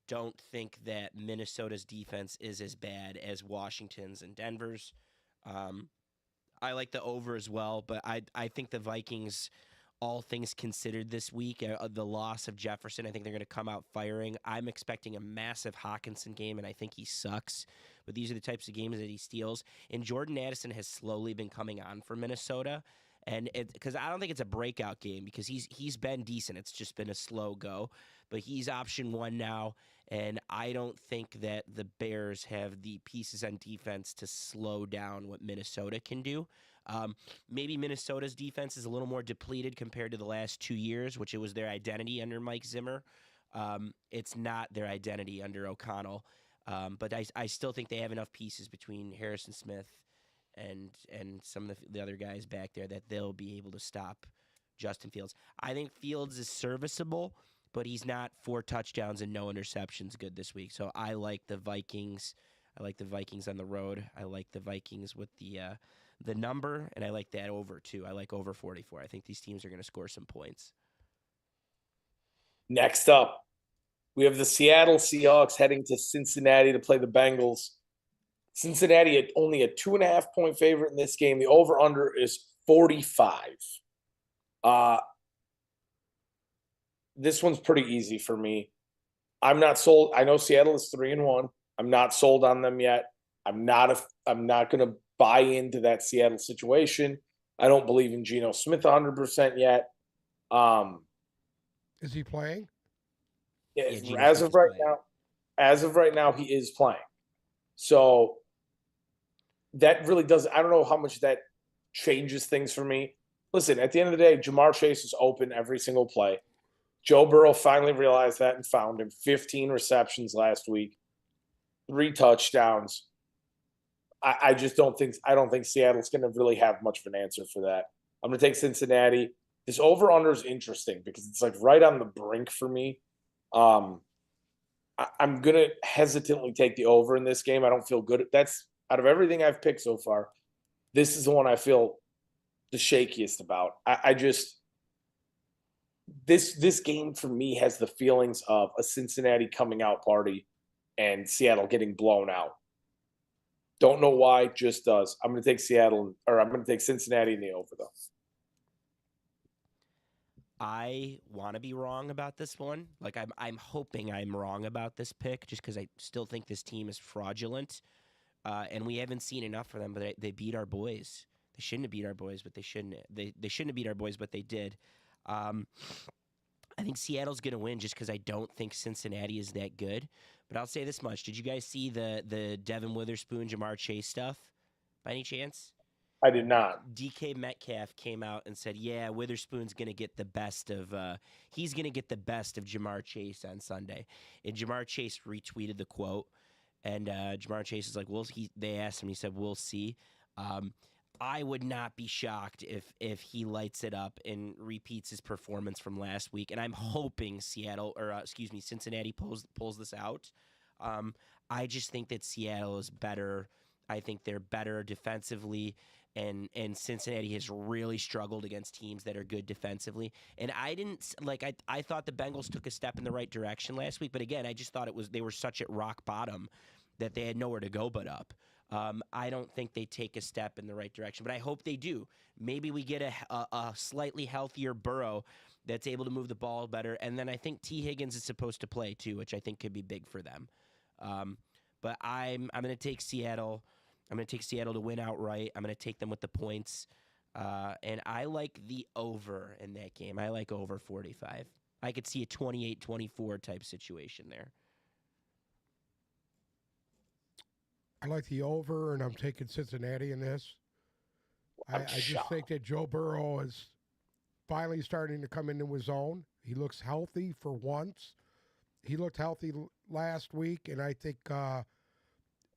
don't think that Minnesota's defense is as bad as Washington's and Denver's. I like the over as well, but I think the Vikings, all things considered this week, the loss of Jefferson, I think they're going to come out firing. I'm expecting a massive Hawkinson game, and I think he sucks. But these are the types of games that he steals. And Jordan Addison has slowly been coming on for Minnesota, and because I don't think it's a breakout game because he's been decent. It's just been a slow go, but he's option one now, and I don't think that the Bears have the pieces on defense to slow down what Minnesota can do. Maybe Minnesota's defense is a little more depleted compared to the last 2 years, which it was their identity under Mike Zimmer. It's not their identity under O'Connell, but I still think they have enough pieces between Harrison Smith and some of the other guys back there that they'll be able to stop Justin Fields. I think Fields is serviceable, but he's not 4 touchdowns and no interceptions good this week. So I like the Vikings. I like the Vikings on the road. I like the Vikings with the number, and I like that over too. I like over 44. I think these teams are going to score some points. Next up, we have the Seattle Seahawks heading to Cincinnati to play the Bengals. Cincinnati only a 2.5-point favorite in this game. The over-under is 45. This one's pretty easy for me. I'm not sold. I know Seattle is 3-1. I'm not sold on them yet. I'm not going to buy into that Seattle situation. I don't believe in Geno Smith 100% yet. Is he playing? As of right now, he is playing. So that really does. I don't know how much that changes things for me. Listen, at the end of the day, Jamar Chase is open every single play. Joe Burrow finally realized that and found him. 15 receptions last week, 3 touchdowns. I just don't think Seattle's going to really have much of an answer for that. I'm going to take Cincinnati. This over-under is interesting because it's like right on the brink for me. I'm going to hesitantly take the over in this game. I don't feel good. That's out of everything I've picked so far, this is the one I feel the shakiest about. This game for me has the feelings of a Cincinnati coming out party and Seattle getting blown out. Don't know why, just does. I'm going to take I'm going to take Cincinnati in the over, though. I want to be wrong about this one. Like I'm hoping I'm wrong about this pick, just because I still think this team is fraudulent, and we haven't seen enough for them. But they beat our boys. They shouldn't have beat our boys, but they shouldn't. They shouldn't have beat our boys, but they did. I think Seattle's going to win just because I don't think Cincinnati is that good. But I'll say this much. Did you guys see the Devin Witherspoon, Jamar Chase stuff by any chance? I did not. DK Metcalf came out and said, yeah, Witherspoon's going to get the best of he's going to get the best of Jamar Chase on Sunday. And Jamar Chase retweeted the quote. And Jamar Chase is like, well, they asked him, he said, we'll see. I would not be shocked if he lights it up and repeats his performance from last week. And I'm hoping Cincinnati pulls this out. I just think that Seattle is better. I think they're better defensively, and Cincinnati has really struggled against teams that are good defensively. And I thought the Bengals took a step in the right direction last week, but again, I just thought they were such at rock bottom that they had nowhere to go but up. I don't think they take a step in the right direction, but I hope they do. Maybe we get a slightly healthier Burrow that's able to move the ball better, and then I think T. Higgins is supposed to play too, which I think could be big for them. But I'm going to take Seattle. I'm going to take Seattle to win outright. I'm going to take them with the points, and I like the over in that game. I like over 45. I could see a 28-24 type situation there. I like the over, and I'm taking Cincinnati in this. I just think that Joe Burrow is finally starting to come into his own. He looks healthy for once. He looked healthy last week, and I think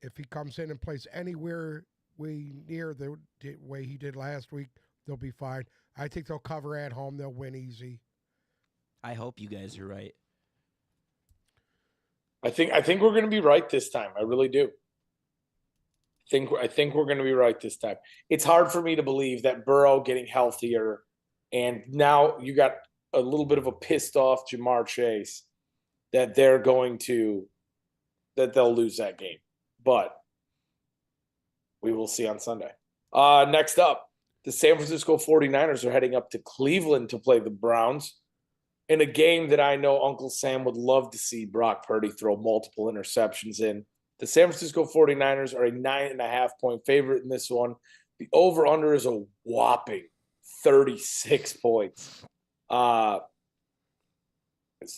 if he comes in and plays anywhere near the way he did last week, they'll be fine. I think they'll cover at home. They'll win easy. I hope you guys are right. I think we're going to be right this time. I really do. I think we're going to be right this time. It's hard for me to believe that Burrow getting healthier, and now you got a little bit of a pissed off Jamar Chase, that they'll lose that game. But we will see on Sunday. Next up, the San Francisco 49ers are heading up to Cleveland to play the Browns in a game that I know Uncle Sam would love to see Brock Purdy throw multiple interceptions in. The San Francisco 49ers are a 9.5-point favorite in this one. The over-under is a whopping 36 points.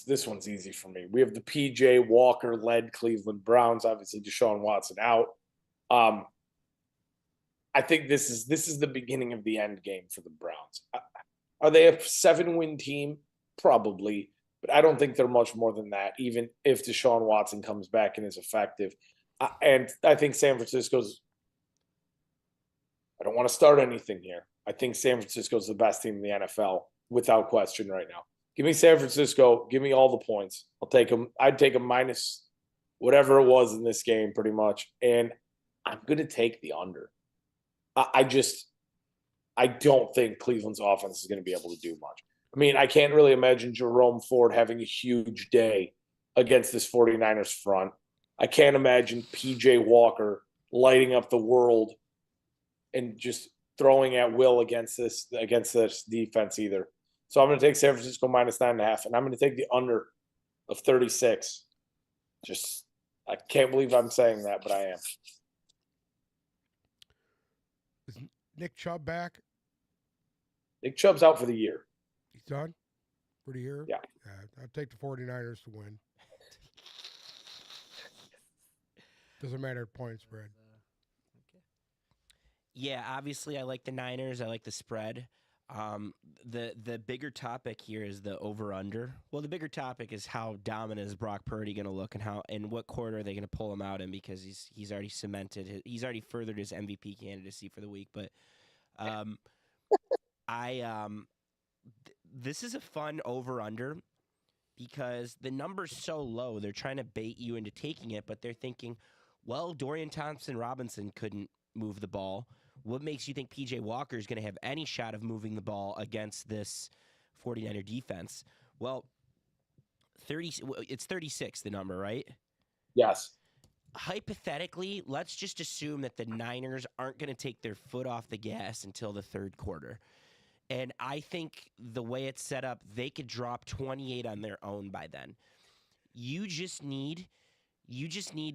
This one's easy for me. We have the P.J. Walker-led Cleveland Browns, obviously Deshaun Watson out. I think this is the beginning of the end game for the Browns. Are they a 7-win team? Probably. But I don't think they're much more than that, even if Deshaun Watson comes back and is effective. And I think San Francisco's – I don't want to start anything here. I think San Francisco's the best team in the NFL without question right now. Give me San Francisco. Give me all the points. I'll take them. I'd take them minus whatever it was in this game pretty much. And I'm going to take the under. I don't think Cleveland's offense is going to be able to do much. I mean, I can't really imagine Jerome Ford having a huge day against this 49ers front. I can't imagine P.J. Walker lighting up the world and just throwing at will against this defense either. So I'm going to take San Francisco minus 9.5, and I'm going to take the under of 36. Just, I can't believe I'm saying that, but I am. Is Nick Chubb back? Nick Chubb's out for the year. He's done for the year? Yeah. I'll take the 49ers to win. Doesn't matter point spread. Yeah, obviously I like the Niners. I like the spread. The bigger topic here is the over-under. Well, the bigger topic is how dominant is Brock Purdy going to look, and what quarter are they going to pull him out in, because he's already cemented. He's already furthered his MVP candidacy for the week. But this is a fun over-under because the number's so low. They're trying to bait you into taking it, but they're thinking, well, Dorian Thompson-Robinson couldn't move the ball. What makes you think P.J. Walker is going to have any shot of moving the ball against this 49er defense? Well, it's 36, the number, right? Yes. Hypothetically, let's just assume that the Niners aren't going to take their foot off the gas until the third quarter. And I think the way it's set up, they could drop 28 on their own by then. You just need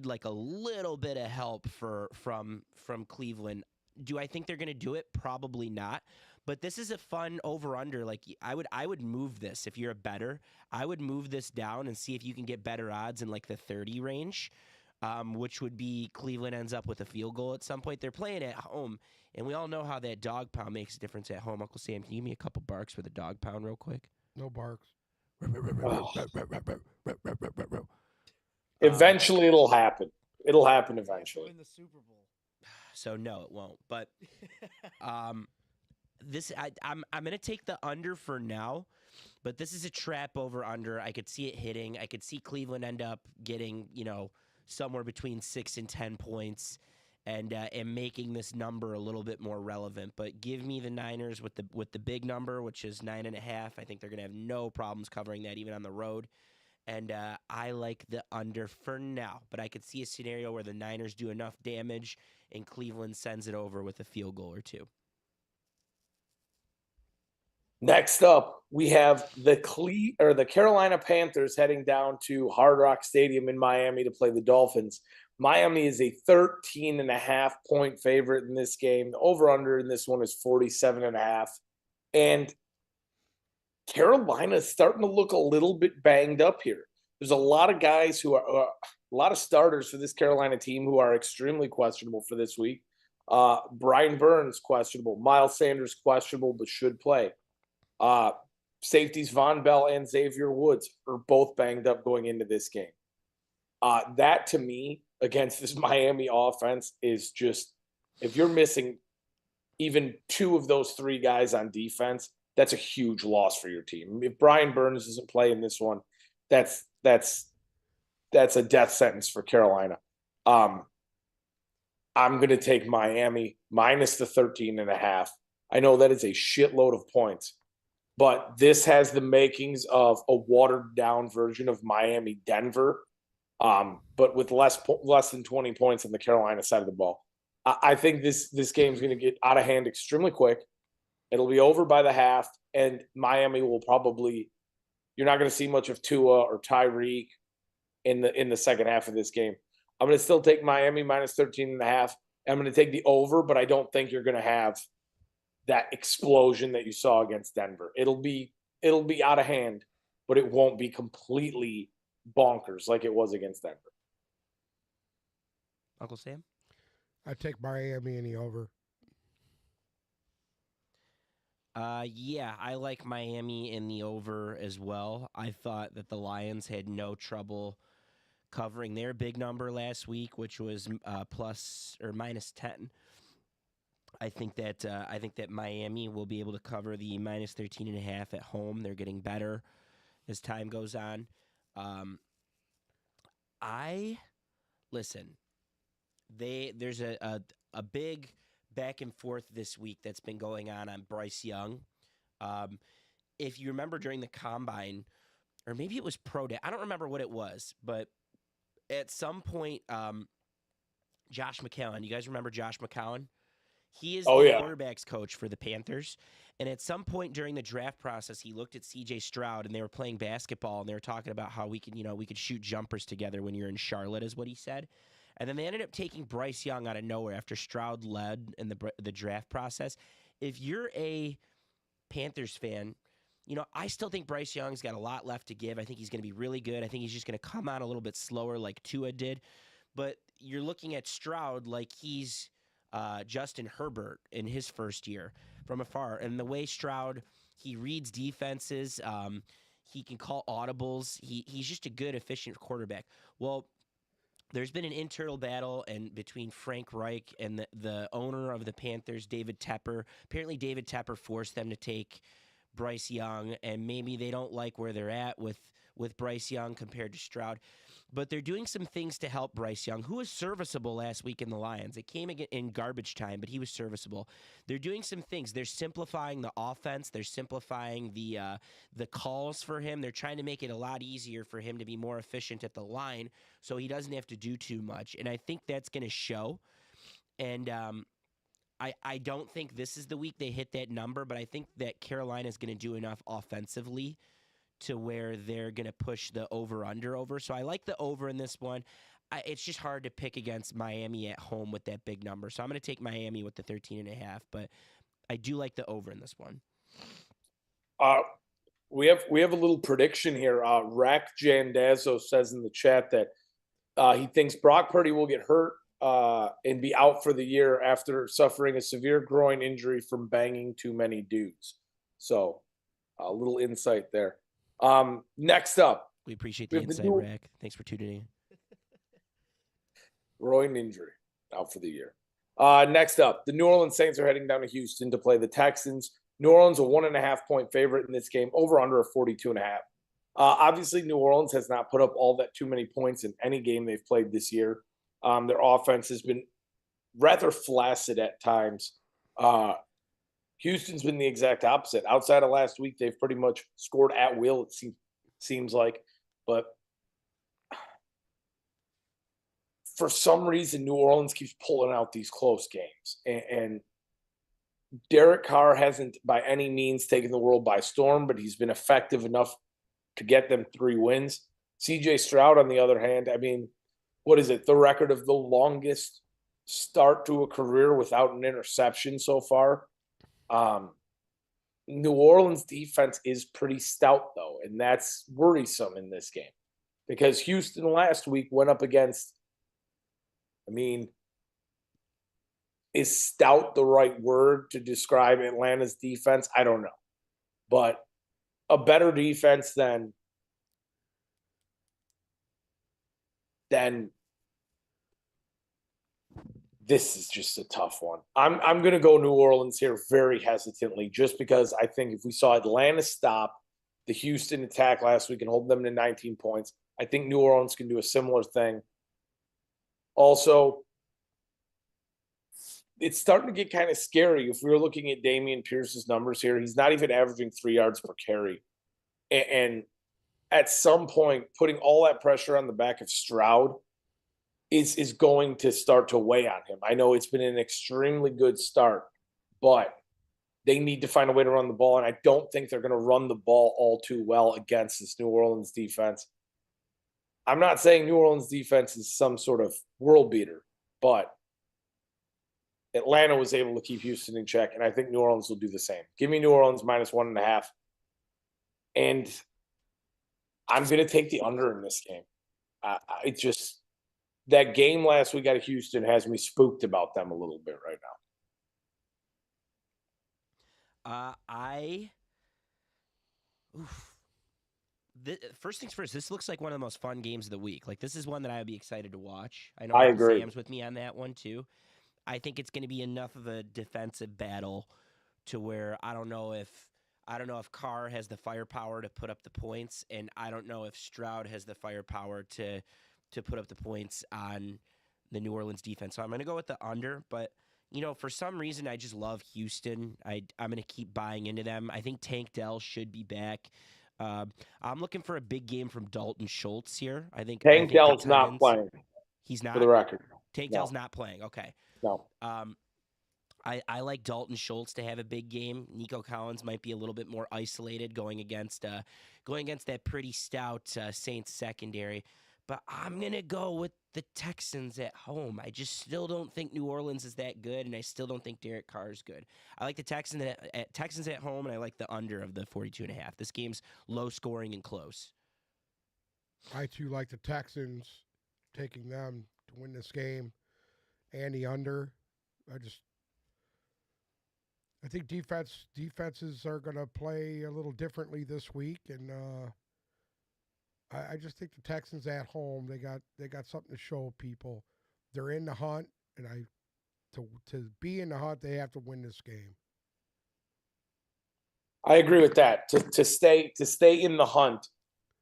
like a little bit of help from Cleveland. Do I think they're going to do it? Probably not. But this is a fun over under. Like I would move this if you're a bettor. I would move this down and see if you can get better odds in like the 30 range, which would be Cleveland ends up with a field goal at some point. They're playing at home, and we all know how that dog pound makes a difference at home. Uncle Sam, can you give me a couple barks for the dog pound real quick? No barks. Eventually, it'll happen. It'll happen eventually. Win the Super Bowl. So no, it won't. But I'm gonna take the under for now. But this is a trap over under. I could see it hitting. I could see Cleveland end up getting somewhere between 6 and 10 points, and making this number a little bit more relevant. But give me the Niners with the big number, which is 9.5. I think they're gonna have no problems covering that even on the road. And I like the under for now. But I could see a scenario where the Niners do enough damage and Cleveland sends it over with a field goal or two. Next up, we have the Carolina Panthers heading down to Hard Rock Stadium in Miami to play the Dolphins. Miami is a 13.5-point favorite in this game. The over-under in this one is 47.5. And Carolina is starting to look a little bit banged up here. There's a lot of guys who are a lot of starters for this Carolina team who are extremely questionable for this week. Brian Burns questionable, Miles Sanders questionable but should play. Safeties Von Bell and Xavier Woods are both banged up going into this game. That to me against this Miami offense is just, if you're missing even two of those three guys on defense, that's a huge loss for your team. If Brian Burns doesn't play in this one, that's a death sentence for Carolina. I'm going to take Miami minus the 13.5. I know that is a shitload of points, but this has the makings of a watered down version of Miami Denver, but with less than 20 points on the Carolina side of the ball. I think this game is going to get out of hand extremely quick. It'll be over by the half, and Miami will probably – you're not going to see much of Tua or Tyreek in the second half of this game. I'm going to still take Miami minus 13.5. I'm going to take the over, but I don't think you're going to have that explosion that you saw against Denver. It'll be out of hand, but it won't be completely bonkers like it was against Denver. Uncle Sam? I take Miami in the over. Yeah, I like Miami in the over as well. I thought that the Lions had no trouble covering their big number last week, which was plus or minus 10. I think that Miami will be able to cover the minus 13.5 at home. They're getting better as time goes on. There's a big back and forth this week that's been going on Bryce Young. If you remember during the combine, or maybe it was pro day, I don't remember what it was, but at some point, Josh McCown, you guys remember Josh McCown? He is the quarterback's coach for the Panthers. And at some point during the draft process, he looked at CJ Stroud and they were playing basketball and they were talking about how we could shoot jumpers together when you're in Charlotte, is what he said. And then they ended up taking Bryce Young out of nowhere after Stroud led in the draft process. If you're a Panthers fan, I still think Bryce Young's got a lot left to give. I think he's going to be really good. I think he's just going to come out a little bit slower like Tua did. But you're looking at Stroud like he's Justin Herbert in his first year from afar. And the way Stroud, he reads defenses, he can call audibles. He's just a good, efficient quarterback. Well, there's been an internal battle between Frank Reich and the owner of the Panthers, David Tepper. Apparently, David Tepper forced them to take Bryce Young, and maybe they don't like where they're at with Bryce Young compared to Stroud. But they're doing some things to help Bryce Young, who was serviceable last week in the Lions. It came in garbage time, but he was serviceable. They're doing some things. They're simplifying the offense. They're simplifying the calls for him. They're trying to make it a lot easier for him to be more efficient at the line so he doesn't have to do too much. And I think that's going to show. And I don't think this is the week they hit that number, but I think that Carolina is going to do enough offensively to where they're going to push the over-under over. So I like the over in this one. It's just hard to pick against Miami at home with that big number. So I'm going to take Miami with the 13.5. But I do like the over in this one. We have a little prediction here. Rack Jandazzo says in the chat that he thinks Brock Purdy will get hurt and be out for the year after suffering a severe groin injury from banging too many dudes. So a little insight there. Next up. We appreciate the insight, Rack. Thanks for tuning in. Groin injury, out for the year. Next up, the New Orleans Saints are heading down to Houston to play the Texans. New Orleans a 1.5-point favorite in this game, over under a 42.5. Obviously, New Orleans has not put up all that too many points in any game they've played this year. Their offense has been rather flaccid at times. Houston's been the exact opposite. Outside of last week, they've pretty much scored at will, it seems like. But for some reason, New Orleans keeps pulling out these close games. And Derek Carr hasn't by any means taken the world by storm, but he's been effective enough to get them 3 wins. CJ Stroud, on the other hand, I mean, what is it? The record of the longest start to a career without an interception so far. New Orleans defense is pretty stout, though, and that's worrisome in this game because Houston last week went up against, I mean, is stout the right word to describe Atlanta's defense? I don't know. But a better defense than this is just a tough one. I'm going to go New Orleans here very hesitantly just because I think if we saw Atlanta stop the Houston attack last week and hold them to 19 points, I think New Orleans can do a similar thing. Also, it's starting to get kind of scary. If we were looking at Dameon Pierce's numbers here, he's not even averaging 3 yards per carry. And at some point, putting all that pressure on the back of Stroud is going to start to weigh on him. I know it's been an extremely good start, but they need to find a way to run the ball, and I don't think they're going to run the ball all too well against this New Orleans defense. I'm not saying New Orleans defense is some sort of world beater, but Atlanta was able to keep Houston in check, and I think New Orleans will do the same. Give me New Orleans -1.5. And I'm going to take the under in this game. That game last week out of Houston has me spooked about them a little bit right now. First things first, this looks like one of the most fun games of the week. Like, this is one that I would be excited to watch. I know I agree. Sam's with me on that one, too. I think it's going to be enough of a defensive battle to where I don't know if Carr has the firepower to put up the points, and I don't know if Stroud has the firepower to put up the points on the New Orleans defense. So I'm going to go with the under, but for some reason I just love Houston. I'm going to keep buying into them. I think Tank Dell should be back. I'm looking for a big game from Dalton Schultz here. I think Tank Dell's not playing. He's not, for the record. Tank Dell's not playing. Okay. No. I like Dalton Schultz to have a big game. Nico Collins might be a little bit more isolated going against that pretty stout Saints secondary. But I'm going to go with the Texans at home. I just still don't think New Orleans is that good, and I still don't think Derek Carr is good. I like the Texans at home, and I like the under of the 42.5. This game's low scoring and close. I, too, like the Texans, taking them to win this game and the under. I think defenses are going to play a little differently this week, and I just think the Texans at home, they got something to show people. They're in the hunt, and to be in the hunt, they have to win this game. I agree with that. To stay in the hunt,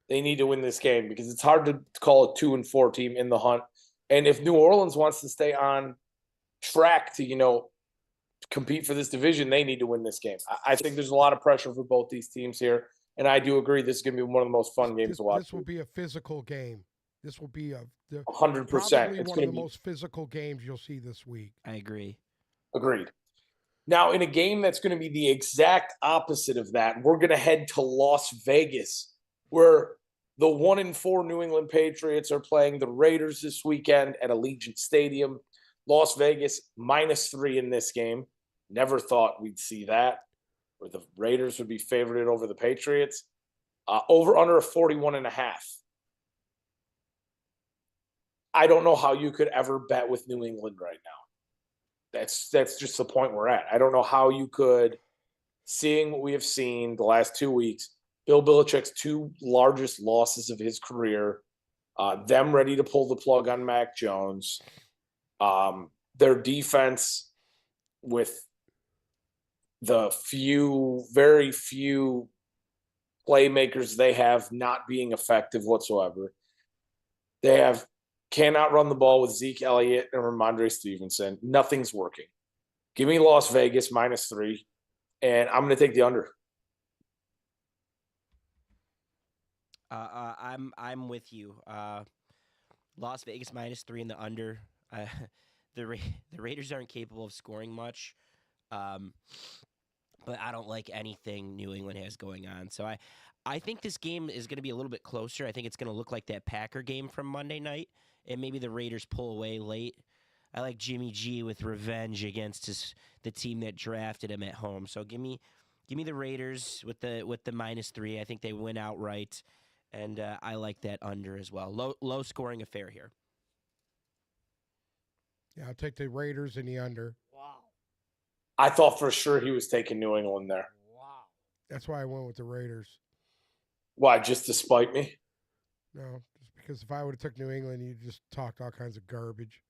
they need to win this game because it's hard to call a 2-4 team in the hunt. And if New Orleans wants to stay on track to compete for this division, they need to win this game. I think there's a lot of pressure for both these teams here. And I do agree this is going to be one of the most fun games to watch. This will be a physical game. This will be 100%. Probably one of the most physical games you'll see this week. I agree. Agreed. Now, in a game that's going to be the exact opposite of that, we're going to head to Las Vegas, where the 1-4 New England Patriots are playing the Raiders this weekend at Allegiant Stadium. Las Vegas -3 in this game. Never thought we'd see that, where the Raiders would be favored over the Patriots. Over under a 41.5. I don't know how you could ever bet with New England right now. That's just the point we're at. I don't know how you could, seeing what we have seen the last 2 weeks, Bill Belichick's 2 largest losses of his career, them ready to pull the plug on Mac Jones, their defense with the very few playmakers they have not being effective whatsoever. They cannot run the ball with Zeke Elliott and Ramondre Stevenson. Nothing's working. Give me Las Vegas -3, and I'm going to take the under. I'm with you. Las Vegas -3 in the under. The Raiders aren't capable of scoring much, but I don't like anything New England has going on. So I think this game is going to be a little bit closer. I think it's going to look like that Packer game from Monday night, and maybe the Raiders pull away late. I like Jimmy G with revenge against the team that drafted him at home. So give me the Raiders with the -3. I think they win outright, and I like that under as well. Low scoring affair here. Yeah, I'll take the Raiders in the under. Wow. I thought for sure he was taking New England there. Wow. That's why I went with the Raiders. Why, just to spite me? No, just because if I would have took New England, you just talked all kinds of garbage.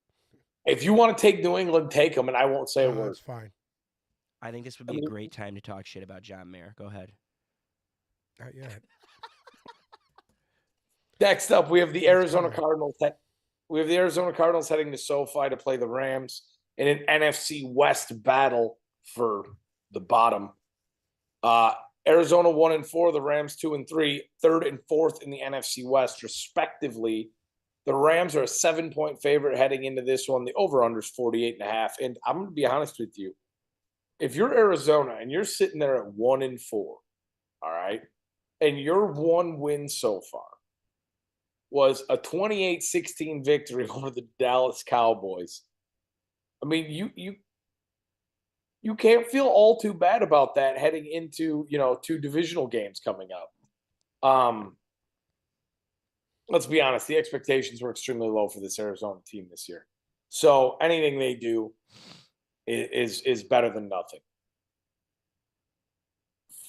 If you want to take New England, take them, and I won't say a word. That's fine. I think this would be a great time to talk shit about John Mayer. Go ahead. Not yet. Next up, we have the Arizona Cardinals. We have the Arizona Cardinals heading to SoFi to play the Rams in an NFC West battle for the bottom. Arizona 1-4, the Rams 2-3, 3rd and 4th in the NFC West, respectively. The Rams are a 7-point favorite heading into this one. The over-under is 48.5. And I'm going to be honest with you. If you're Arizona and you're sitting there at 1-4, all right, and your one win so far was a 28-16 victory over the Dallas Cowboys, I mean, you can't feel all too bad about that heading into, 2 divisional games coming up. Let's be honest, the expectations were extremely low for this Arizona team this year. So anything they do is better than nothing.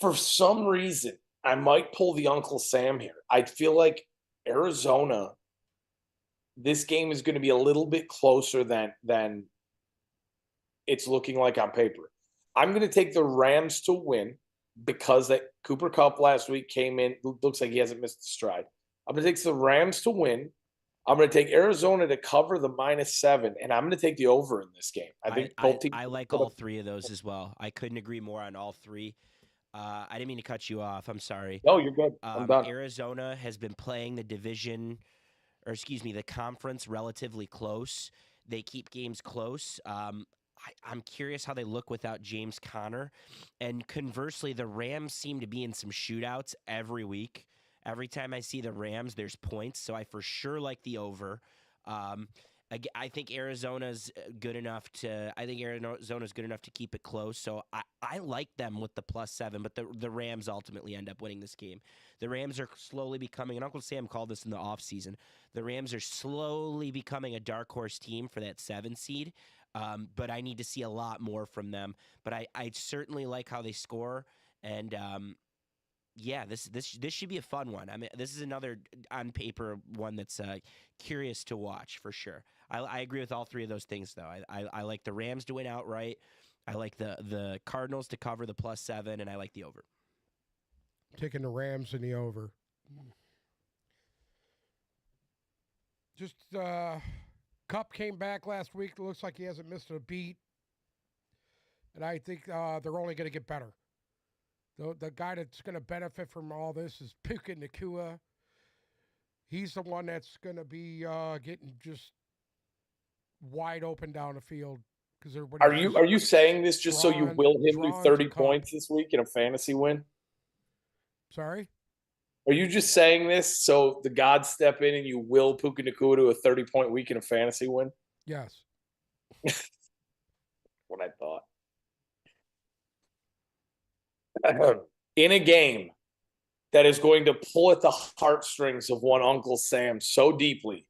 For some reason, I might pull the Uncle Sam here. I feel like Arizona, this game is going to be a little bit closer than it's looking like on paper. I'm going to take the Rams to win because that Cooper Kupp last week came in. Looks like he hasn't missed a stride. I'm going to take the Rams to win. I'm going to take Arizona to cover the -7, and I'm going to take the over in this game. I think both teams. I like all 3 of those as well. I couldn't agree more on all 3. I didn't mean to cut you off. I'm sorry. No, you're good. I'm done. Arizona has been playing the conference relatively close. They keep games close. I'm curious how they look without James Conner. And conversely, the Rams seem to be in some shootouts every week. Every time I see the Rams, there's points. So I for sure like the over. I think Arizona's good enough to keep it close. So I like them with the +7, but the Rams ultimately end up winning this game. The Rams are slowly becoming, and Uncle Sam called this in the offseason, the Rams are slowly becoming a dark horse team for that 7 seed. But I need to see a lot more from them. But I certainly like how they score. And yeah, this should be a fun one. I mean, this is another on paper one that's curious to watch for sure. I agree with all 3 of those things though. I like the Rams to win outright. I like the Cardinals to cover the +7, and I like the over. Taking the Rams in the over. Just Kupp came back last week. It looks like he hasn't missed a beat, and I think they're only going to get better. The guy that's going to benefit from all this is Puka Nacua. He's the one that's going to be getting just wide open down the field because everybody. Are you saying this just so you will him do 30 points this week in a fantasy win? Sorry? Are you just saying this so the gods step in and you will Puka Nacua to a 30-point week in a fantasy win? Yes. What I thought. in a game that is going to pull at the heartstrings of one Uncle Sam so deeply.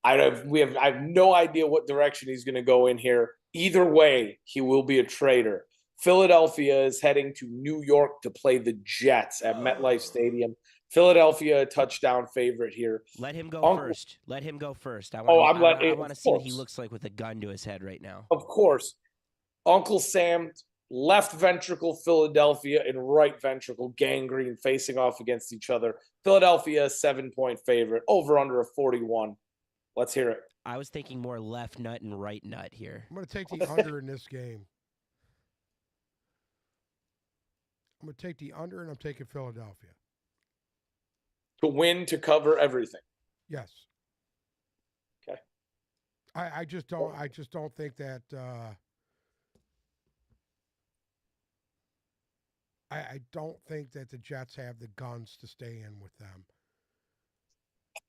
I have no idea what direction he's going to go in here. Either way, he will be a traitor. Philadelphia is heading to New York to play the Jets at MetLife Stadium. Philadelphia, a touchdown favorite here. Let him go Uncle, first. Let him go first. I I'm want to see what he looks like with a gun to his head right now. Of course. Uncle Sam, left ventricle Philadelphia and right ventricle gangrene facing off against each other. Philadelphia, 7-point favorite, over under a 41. Let's hear it. I was thinking more left nut and right nut here. I'm going to take the under in this game. I'm going to take the under, and I'm taking Philadelphia. To win, to cover everything. Yes. Okay. I just don't think that I don't think that the Jets have the guns to stay in with them.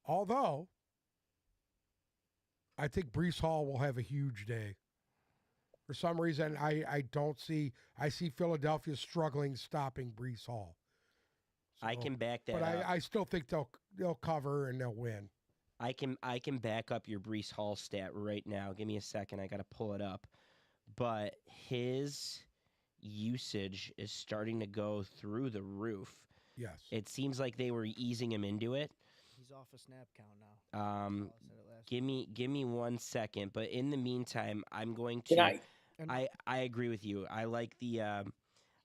Although I think Breece Hall will have a huge day. For some reason, I see Philadelphia struggling stopping Breece Hall. So, I can back that but up. I still think they'll cover and they'll win. I can back up your Breece Hall stat right now. Give me a second. I got to pull it up. But his usage is starting to go through the roof. Yes. It seems like they were easing him into it. He's off a snap count now. Give me 1 second. But in the meantime, I'm going to. I agree with you. I like the. I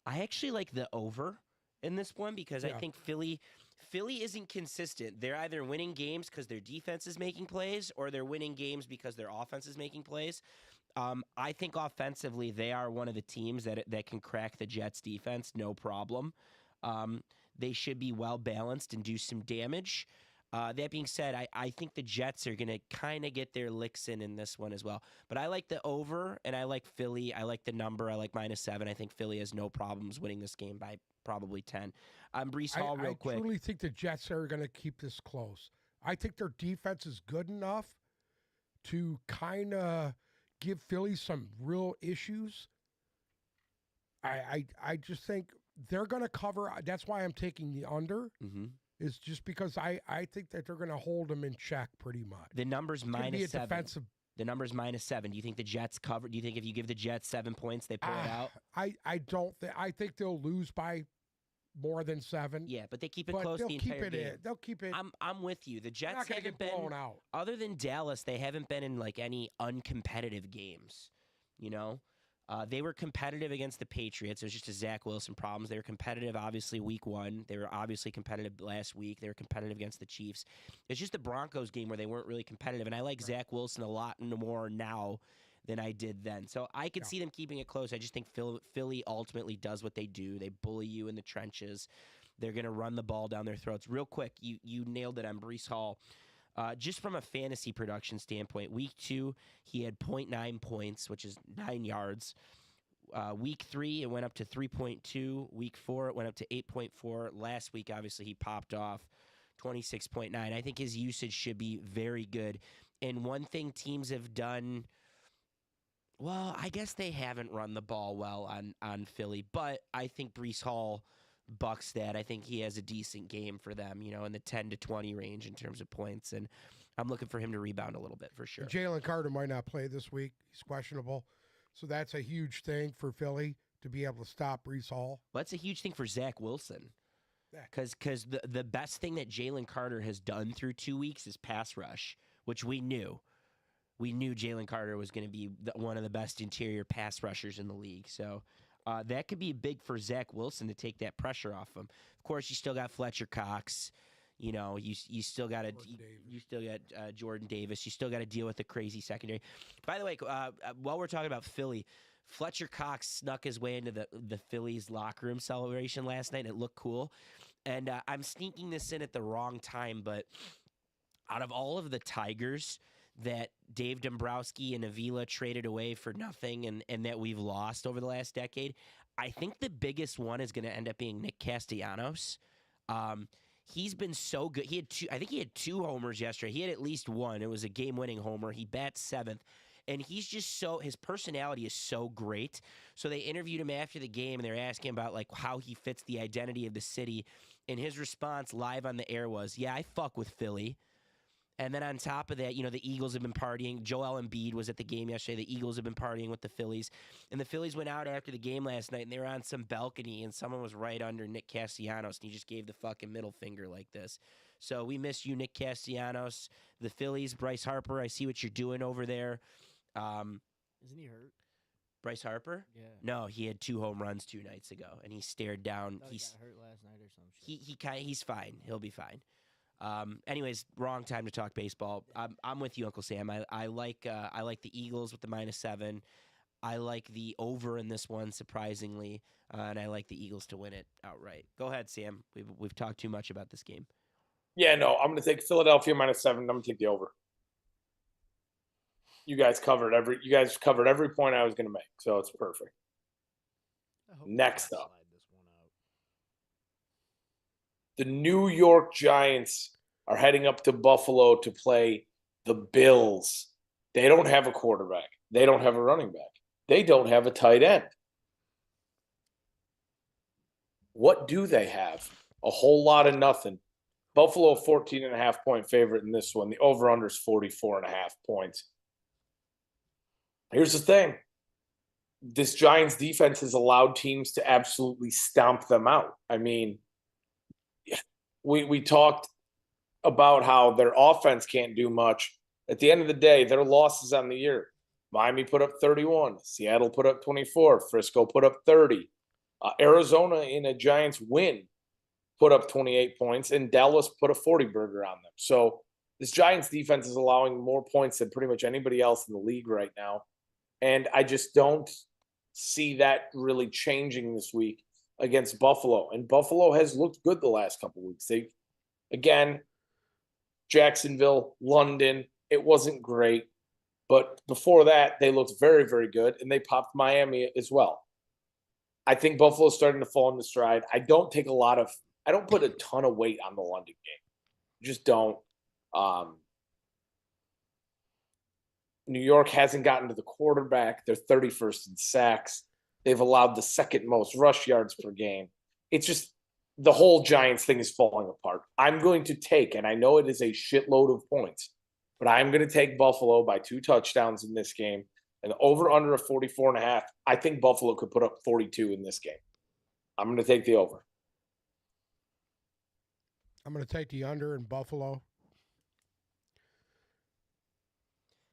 actually like the over in this one because I think Philly isn't consistent. They're either winning games because their defense is making plays, or they're winning games because their offense is making plays. I think offensively they are one of the teams that can crack the Jets defense, no problem. They should be well balanced and do some damage. That being said, I think the Jets are going to kind of get their licks in this one as well. But I like the over, and I like Philly. I like the number. I like -7. I think Philly has no problems winning this game by probably 10. Breece Hall, real quick. I truly think the Jets are going to keep this close. I think their defense is good enough to kind of give Philly some real issues. I just think they're going to cover. That's why I'm taking the under. Mm-hmm. Is just because I think that they're going to hold them in check pretty much. The number's -7. Defensive. The number's -7. Do you think the Jets cover? Do you think if you give the Jets 7 points, they pull it out? I don't think. I think they'll lose by more than 7. Yeah, but they keep it close the entire game. They'll keep it. I'm with you. The Jets haven't been blown out. Other than Dallas, they haven't been in like any uncompetitive games. You know, they were competitive against the Patriots. It was just a Zach Wilson problems. They were competitive, obviously, week 1. They were obviously competitive last week. They were competitive against the Chiefs. It's just the Broncos game where they weren't really competitive. And I like Zach Wilson a lot more now than I did then. So I could see them keeping it close. I just think Philly ultimately does what they do. They bully you in the trenches. They're going to run the ball down their throats. Real quick, you nailed it on Breece Hall. Just from a fantasy production standpoint, week 2, he had 0.9 points, which is 9 yards. Week 3, it went up to 3.2. Week 4, it went up to 8.4. Last week, obviously, he popped off 26.9. I think his usage should be very good. And one thing teams have done, well, I guess they haven't run the ball well on Philly, but I think Breece Hall bucks that. I think he has a decent game for them, in the 10 to 20 range in terms of points, and I'm looking for him to rebound a little bit for sure. Jalen Carter might not play this week. He's questionable. So that's a huge thing for Philly to be able to stop Breece Hall. Well, that's a huge thing for Zach Wilson. Because the best thing that Jalen Carter has done through 2 weeks is pass rush, which we knew. We knew Jalen Carter was going to be one of the best interior pass rushers in the league. So that could be big for Zach Wilson to take that pressure off him. Of course, you still got Fletcher Cox. You still got Jordan Davis. You still got to deal with the crazy secondary. By the way, while we're talking about Philly, Fletcher Cox snuck his way into the Phillies locker room celebration last night. And it looked cool. And I'm sneaking this in at the wrong time, but out of all of the Tigers that Dave Dombrowski and Avila traded away for nothing and that we've lost over the last decade, I think the biggest one is going to end up being Nick Castellanos. He's been so good. I think he had 2 homers yesterday. He had at least one. It was a game-winning homer. He bats 7th. And he's just his personality is so great. So they interviewed him after the game, and they're asking about like how he fits the identity of the city. And his response live on the air was, "Yeah, I fuck with Philly." And then on top of that, the Eagles have been partying. Joel Embiid was at the game yesterday. The Eagles have been partying with the Phillies. And the Phillies went out after the game last night, and they were on some balcony, and someone was right under Nick Castellanos, and he just gave the fucking middle finger like this. So we miss you, Nick Castellanos. The Phillies, Bryce Harper, I see what you're doing over there. Isn't he hurt? Bryce Harper? Yeah. No, he had 2 home runs 2 nights ago, and he stared down. He got hurt last night or something. He's fine. He'll be fine. Anyways, wrong time to talk baseball. I'm with you, Uncle Sam. I like the Eagles with the -7. I like the over in this one, surprisingly, and I like the Eagles to win it outright. Go ahead, Sam. We've talked too much about this game. Yeah, no, I'm going to take Philadelphia -7. I'm going to take the over. You guys covered every point I was going to make, so it's perfect. Next up, the New York Giants are heading up to Buffalo to play the Bills. They don't have a quarterback. They don't have a running back. They don't have a tight end. What do they have? A whole lot of nothing. Buffalo 14.5-point favorite in this one. The over-under is 44.5 points. Here's the thing. This Giants defense has allowed teams to absolutely stomp them out. I mean, we talked about how their offense can't do much. At the end of the day, their losses on the year. Miami put up 31. Seattle put up 24. Frisco put up 30. Arizona, in a Giants win, put up 28 points. And Dallas put a 40-burger on them. So this Giants defense is allowing more points than pretty much anybody else in the league right now. And I just don't see that really changing this week against Buffalo. And Buffalo has looked good the last couple of weeks. They, again, Jacksonville, London, it wasn't great. But before that, they looked very, very good. And they popped Miami as well. I think Buffalo's starting to fall into stride. I don't put a ton of weight on the London game. Just don't. New York hasn't gotten to the quarterback. They're 31st in sacks. They've allowed the second most rush yards per game. It's just the whole Giants thing is falling apart. I'm going to take, and I know it is a shitload of points, but I'm going to take Buffalo by 2 touchdowns in this game. And over under a 44.5. I think Buffalo could put up 42 in this game. I'm going to take the over. I'm going to take the under in Buffalo.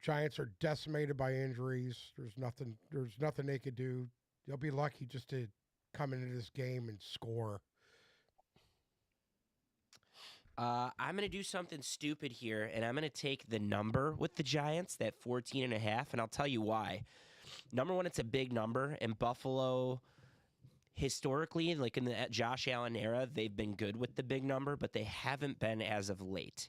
Giants are decimated by injuries. There's nothing they could do. They'll be lucky just to come into this game and score. I'm going to do something stupid here, and I'm going to take the number with the Giants, that 14.5, and I'll tell you why. Number one, it's a big number, and Buffalo, historically, like in the Josh Allen era, they've been good with the big number, but they haven't been as of late.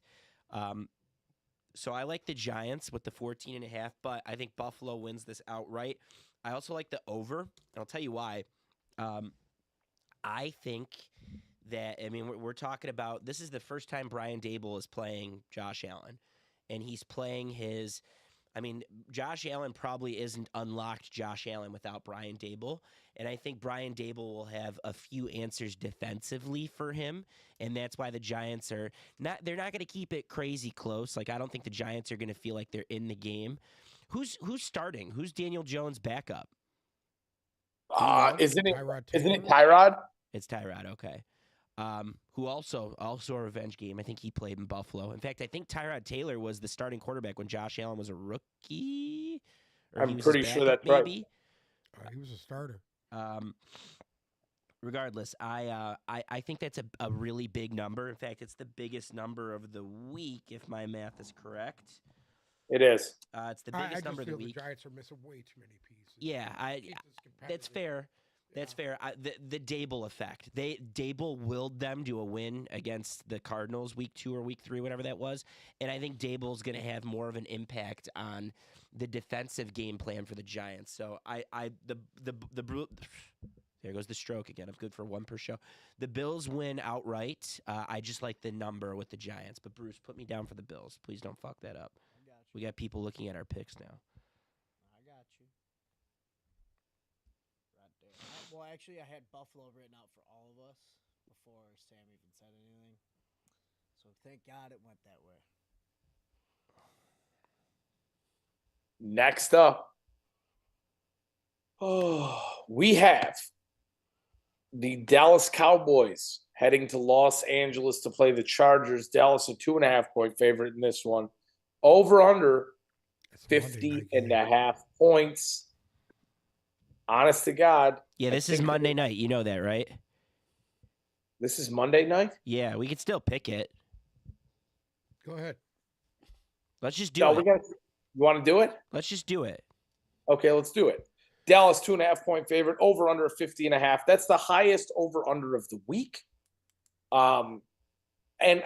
So I like the Giants with the 14.5, but I think Buffalo wins this outright. I also like the over, and I'll tell you why. I think that, we're talking about, this is the first time Brian Daboll is playing Josh Allen, and he's playing Josh Allen probably isn't unlocked Josh Allen without Brian Daboll, and I think Brian Daboll will have a few answers defensively for him, and that's why the Giants they're not going to keep it crazy close. Like, I don't think the Giants are going to feel like they're in the game. Who's starting? Who's Daniel Jones' backup? Isn't it Tyrod? It's Tyrod, okay. Who also a revenge game. I think he played in Buffalo. In fact, I think Tyrod Taylor was the starting quarterback when Josh Allen was a rookie. I'm pretty sure that's maybe. Right. He was a starter. Regardless, I think that's a really big number. In fact, it's the biggest number of the week, if my math is correct. It is. It's the biggest number of the week. The Giants are missing way too many pieces. Yeah, that's fair. That's fair. The Daboll effect. Daboll willed them to a win against the Cardinals week 2 or week 3, whatever that was. And I think Daboll's going to have more of an impact on the defensive game plan for the Giants. So there goes the stroke again. I'm good for one per show. The Bills win outright. I just like the number with the Giants. But Bruce, put me down for the Bills. Please don't fuck that up. We got people looking at our picks now. Well, actually, I had Buffalo written out for all of us before Sam even said anything. So thank God it went that way. Next up, we have the Dallas Cowboys heading to Los Angeles to play the Chargers. Dallas, a 2.5-point favorite in this one. Over under It's a 50 Monday night and a game. half points. Honest to God. Yeah, this is Monday night. You know that, right? This is Monday night? Yeah, we could still pick it. Go ahead. Let's just do No, it. you want to do it? Let's just do it. Okay, let's do it. Dallas, 2.5-point favorite, over under 50 and a half. That's the highest over under of the week. And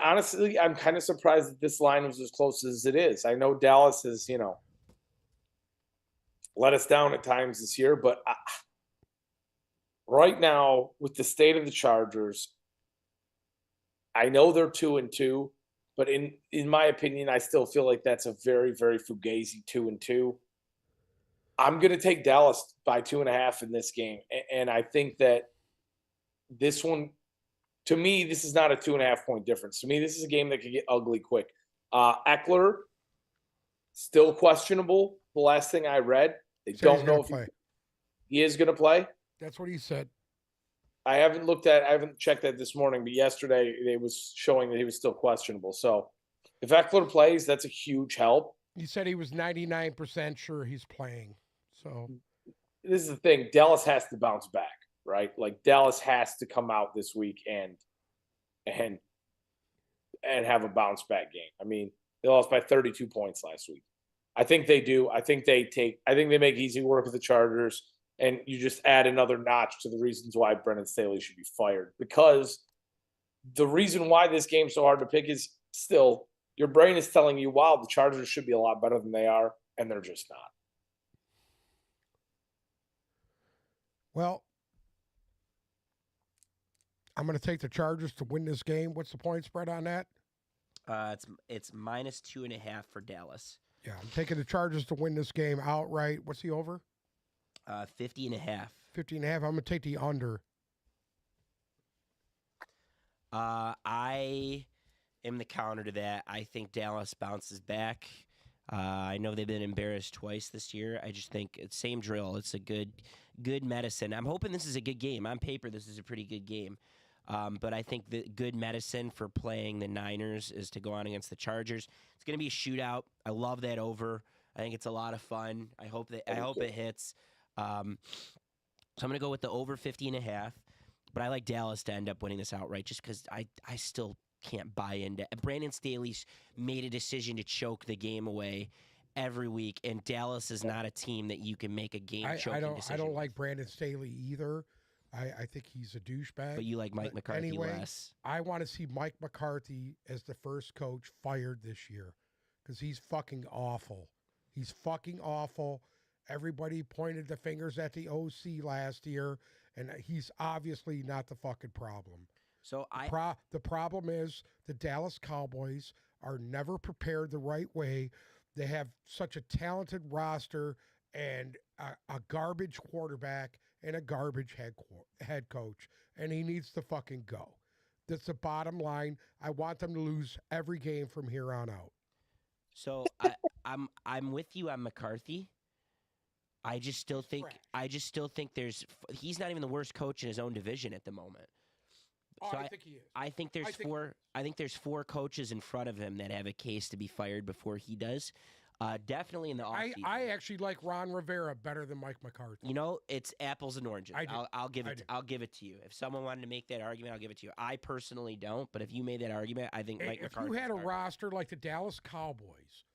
honestly, I'm kind of surprised that this line was as close as it is. I know Dallas has, let us down at times this year, but right now, with the state of the Chargers, I know they're 2-2, but in my opinion, I still feel like that's a very, very fugazi 2-2. I'm going to take Dallas by 2.5 in this game. And I think that this one, to me, this is not a 2.5-point difference. To me, this is a game that could get ugly quick. Eckler, still questionable. The last thing I read, they don't know if he is going to play. That's what he said. I haven't checked that this morning, but yesterday it was showing that he was still questionable. So if Eckler plays, that's a huge help. He said he was 99% sure he's playing. So this is the thing. Dallas has to bounce back, right? Like Dallas has to come out this week and have a bounce back game. I mean, they lost by 32 points last week. I think they do. I think they make easy work of the Chargers, and you just add another notch to the reasons why Brendan Staley should be fired. Because the reason why this game's so hard to pick is still your brain is telling you, wow, the Chargers should be a lot better than they are, and they're just not. Well, I'm going to take the Chargers to win this game. What's the point spread on that? It's minus 2.5 for Dallas. Yeah, I'm taking the Chargers to win this game outright. What's the over? 50.5. 50.5. I'm going to take the under. I am the counter to that. I think Dallas bounces back. I know they've been embarrassed twice this year. I just think it's same drill. It's a good medicine. I'm hoping this is a good game. On paper, this is a pretty good game. But I think the good medicine for playing the Niners is to go on against the Chargers. It's going to be a shootout. I love that over. I think it's a lot of fun. I hope it hits. So I'm going to go with the over 50.5. But I like Dallas to end up winning this outright just because I still can't buy into it. Brandon Staley's made a decision to choke the game away every week, and Dallas is not a team that you can make a game-choking decision. I don't like Brandon Staley either. I think he's a douchebag. But you like Mike McCarthy less. I want to see Mike McCarthy as the first coach fired this year because he's fucking awful. He's fucking awful. Everybody pointed the fingers at the OC last year, and he's obviously not the fucking problem. So the problem is the Dallas Cowboys are never prepared the right way. They have such a talented roster and a garbage quarterback and a garbage head coach, and he needs to fucking go. That's the bottom line. I want them to lose every game from here on out. So I'm with you on McCarthy. I just still think he's not even the worst coach in his own division at the moment. Oh, So I think he is. I think there's four coaches in front of him that have a case to be fired before he does. Definitely in the offseason. I actually like Ron Rivera better than Mike McCarthy. You know, it's apples and oranges. I do. I'll give it to you. If someone wanted to make that argument, I'll give it to you. I personally don't, but if you made that argument, I think Mike McCarthy. If you had a roster like the Dallas Cowboys,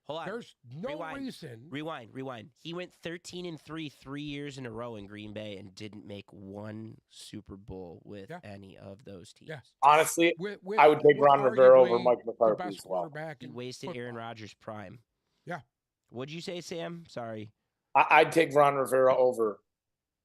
hold on. There's no reason. Rewind. He went 13-3 3 years in a row in Green Bay and didn't make one Super Bowl with any of those teams. Yeah. Honestly, I would take Ron Rivera over Mike McCarthy as well. He wasted Aaron Rodgers' prime. Yeah. What'd you say, Sam? Sorry. I'd take Ron Rivera over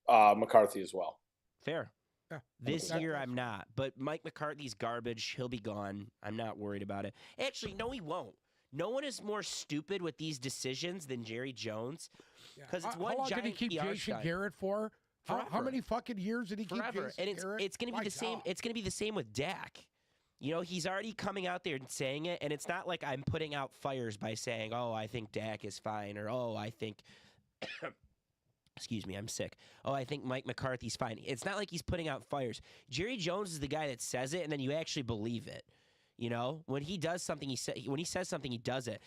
McCarthy as well. Fair. Yeah. This year, I'm not. But Mike McCarthy's garbage. He'll be gone. I'm not worried about it. Actually, no, he won't. No one is more stupid with these decisions than Jerry Jones. Because it's one How long giant did he keep PR Jason stunt. Garrett for? How many fucking years did he keep Forever. Jason And Garrett? it's going to be the same. God. It's going to be the same with Dak. You know, he's already coming out there and saying it, and it's not like I'm putting out fires by saying, "Oh, I think Dak is fine," or "Oh, I think." Excuse me, I'm sick. Oh, I think Mike McCarthy's fine. It's not like he's putting out fires. Jerry Jones is the guy that says it, and then you actually believe it. You know, when he does something, when he says something, he does it.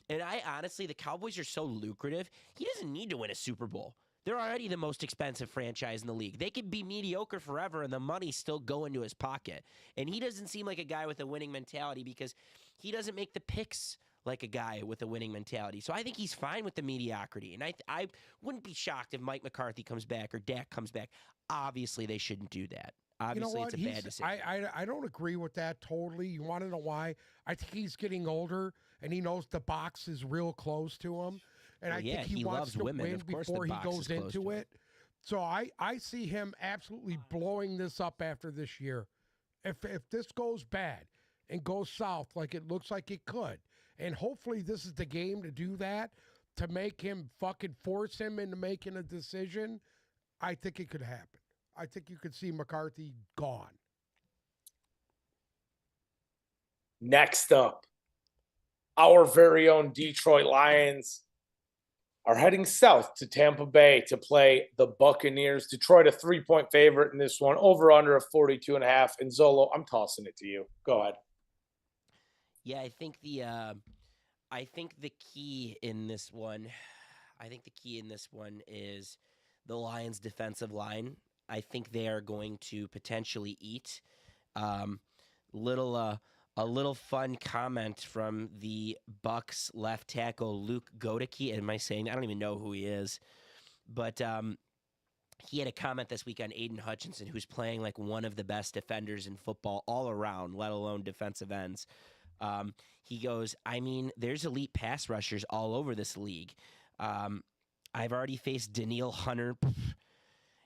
And I honestly, the Cowboys are so lucrative. He doesn't need to win a Super Bowl. They're already the most expensive franchise in the league. They could be mediocre forever, and the money's still go into his pocket. And he doesn't seem like a guy with a winning mentality because he doesn't make the picks like a guy with a winning mentality. So I think he's fine with the mediocrity. And I wouldn't be shocked if Mike McCarthy comes back or Dak comes back. Obviously, they shouldn't do that. Obviously, it's a bad decision. I don't agree with that totally. You want to know why? I think he's getting older, and he knows the box is real close to him. And Well, I yeah, think he he wants loves to women. win Of course the before he box goes is close into to him. it. So I see him absolutely blowing this up after this year. If this goes bad and goes south like it looks like it could, and hopefully this is the game to do that, to make him fucking force him into making a decision, I think it could happen. I think you could see McCarthy gone. Next up, our very own Detroit Lions are heading south to Tampa Bay to play the Buccaneers. Detroit, a 3-point favorite in this one, over under of 42.5. And Zolo, I'm tossing it to you. Go ahead. Yeah, I think the key in this one, is the Lions' defensive line. I think they are going to potentially eat. A little fun comment from the Bucs left tackle Luke Godeke. Am I saying? I don't even know who he is, but he had a comment this week on Aiden Hutchinson, who's playing like one of the best defenders in football all around, let alone defensive ends. He goes, I mean, there's elite pass rushers all over this league. I've already faced Danielle Hunter,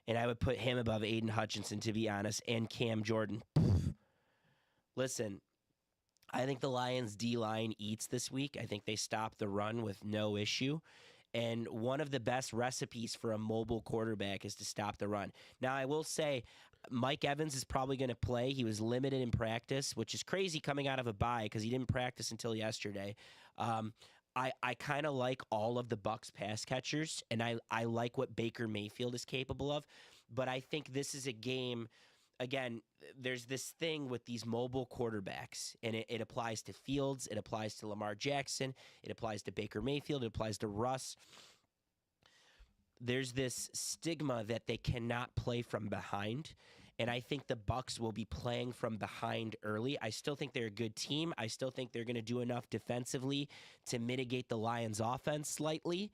and I would put him above Aiden Hutchinson, to be honest, and Cam Jordan. Listen, I think the Lions' D-line eats this week. I think they stop the run with no issue. And one of the best recipes for a mobile quarterback is to stop the run. Now, I will say Mike Evans is probably going to play. He was limited in practice, which is crazy coming out of a bye because he didn't practice until yesterday. I kind of like all of the Bucs pass catchers, and I like what Baker Mayfield is capable of. But I think this is a game. Again, there's this thing with these mobile quarterbacks, and it applies to Fields, it applies to Lamar Jackson, it applies to Baker Mayfield, it applies to Russ. There's this stigma that they cannot play from behind, and I think the Bucs will be playing from behind early. I still think they're a good team. I still think they're going to do enough defensively to mitigate the Lions' offense slightly.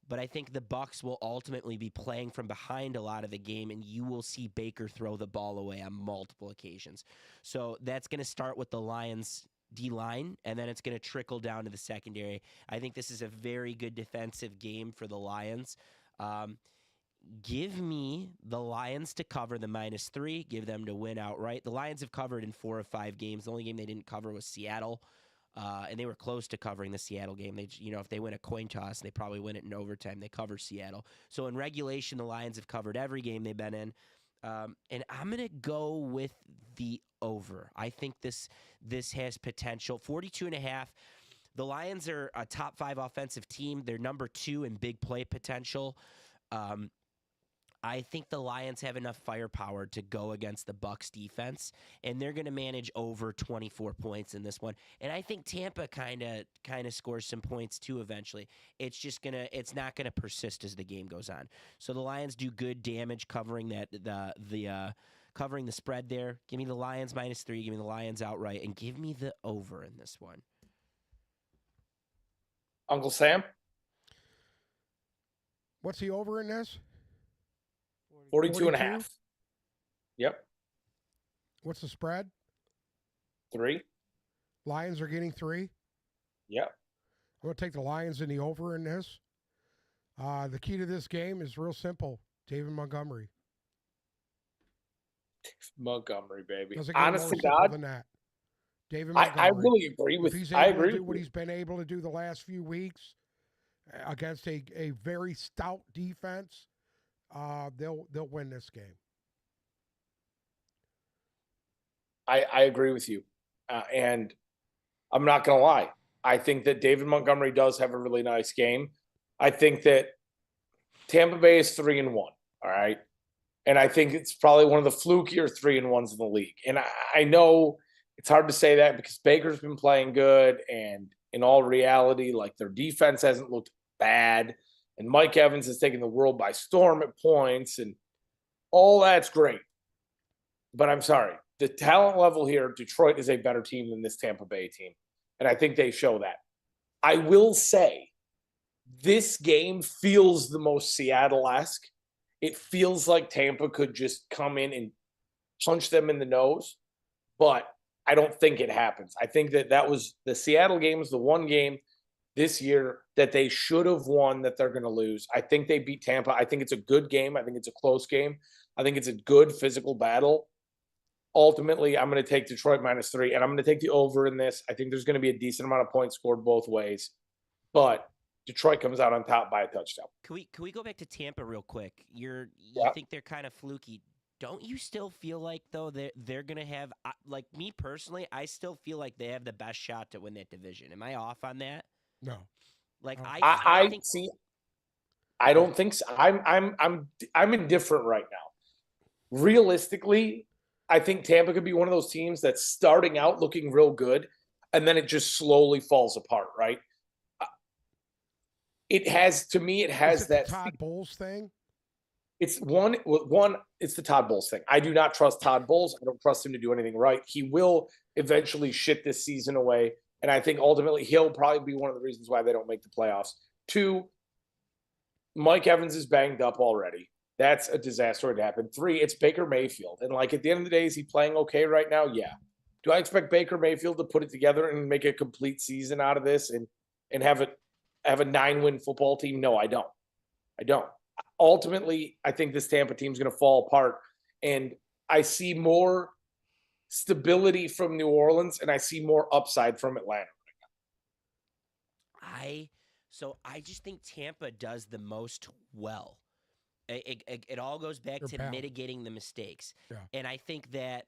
But I think the Bucs will ultimately be playing from behind a lot of the game, and you will see Baker throw the ball away on multiple occasions. So that's going to start with the Lions' D-line, and then it's going to trickle down to the secondary. I think this is a very good defensive game for the Lions. Give me the Lions to cover the -3. Give them to win outright. The Lions have covered in 4 of 5 games. The only game they didn't cover was Seattle. And they were close to covering the Seattle game. They, if they win a coin toss, they probably win it in overtime. They cover Seattle. So in regulation, the Lions have covered every game they've been in. And I'm going to go with the over. I think this has potential. 42.5. The Lions are a top 5 offensive team. They're number 2 in big play potential. I think the Lions have enough firepower to go against the Bucs defense, and they're going to manage over 24 points in this one. And I think Tampa kind of scores some points too eventually. It's not gonna persist as the game goes on. So the Lions do good damage covering covering the spread there. Give me the Lions -3. Give me the Lions outright, and give me the over in this one. Uncle Sam? What's the over in this? 42.5. Yep. What's the spread? 3. Lions are getting 3. Yep. I'm going to take the Lions in the over in this. The key to this game is real simple. David Montgomery. Montgomery, baby. Doesn't get Honest more to simple God, than that. David Montgomery. I really agree with. If he's I able agree to do what with he's been able to do the last few weeks against a very stout defense, they'll win this game. I agree with you. And I'm not going to lie. I think that David Montgomery does have a really nice game. I think that Tampa Bay is 3-1. All right. And I think it's probably one of the flukier 3-1s in the league. And I know it's hard to say that because Baker's been playing good. And in all reality, like their defense hasn't looked bad. And Mike Evans has taken the world by storm at points. And all that's great. But I'm sorry. The talent level here, Detroit is a better team than this Tampa Bay team. And I think they show that. I will say this game feels the most Seattle-esque. It feels like Tampa could just come in and punch them in the nose, but I don't think it happens. I think that was the Seattle game was the one game this year that they should have won that they're going to lose. I think they beat Tampa. I think it's a good game. I think it's a close game. I think it's a good physical battle. Ultimately, I'm going to take Detroit -3, and I'm going to take the over in this. I think there's going to be a decent amount of points scored both ways, but Detroit comes out on top by a touchdown. Can we go back to Tampa real quick? You Yeah. think they're kind of fluky. Don't you still feel like, though, they're going to have – like me personally, I still feel like they have the best shot to win that division. Am I off on that? No. Like No. I think – see. I don't think so. I'm indifferent right now. Realistically, I think Tampa could be one of those teams that's starting out looking real good, and then it just slowly falls apart, right? It has that the Todd Bowles thing. It's it's the Todd Bowles thing. I do not trust Todd Bowles. I don't trust him to do anything right. He will eventually shit this season away, and I think ultimately he'll probably be one of the reasons why they don't make the playoffs. 2, Mike Evans is banged up already. That's a disaster to happen. 3, it's Baker Mayfield. And like at the end of the day, is he playing okay right now? Yeah. Do I expect Baker Mayfield to put it together and make a complete season out of this and have a 9-win football team? No, I don't. Ultimately, I think this Tampa team is going to fall apart. And I see more stability from New Orleans and I see more upside from Atlanta. I just think Tampa does the most well. It all goes back to mitigating the mistakes. Yeah. And I think that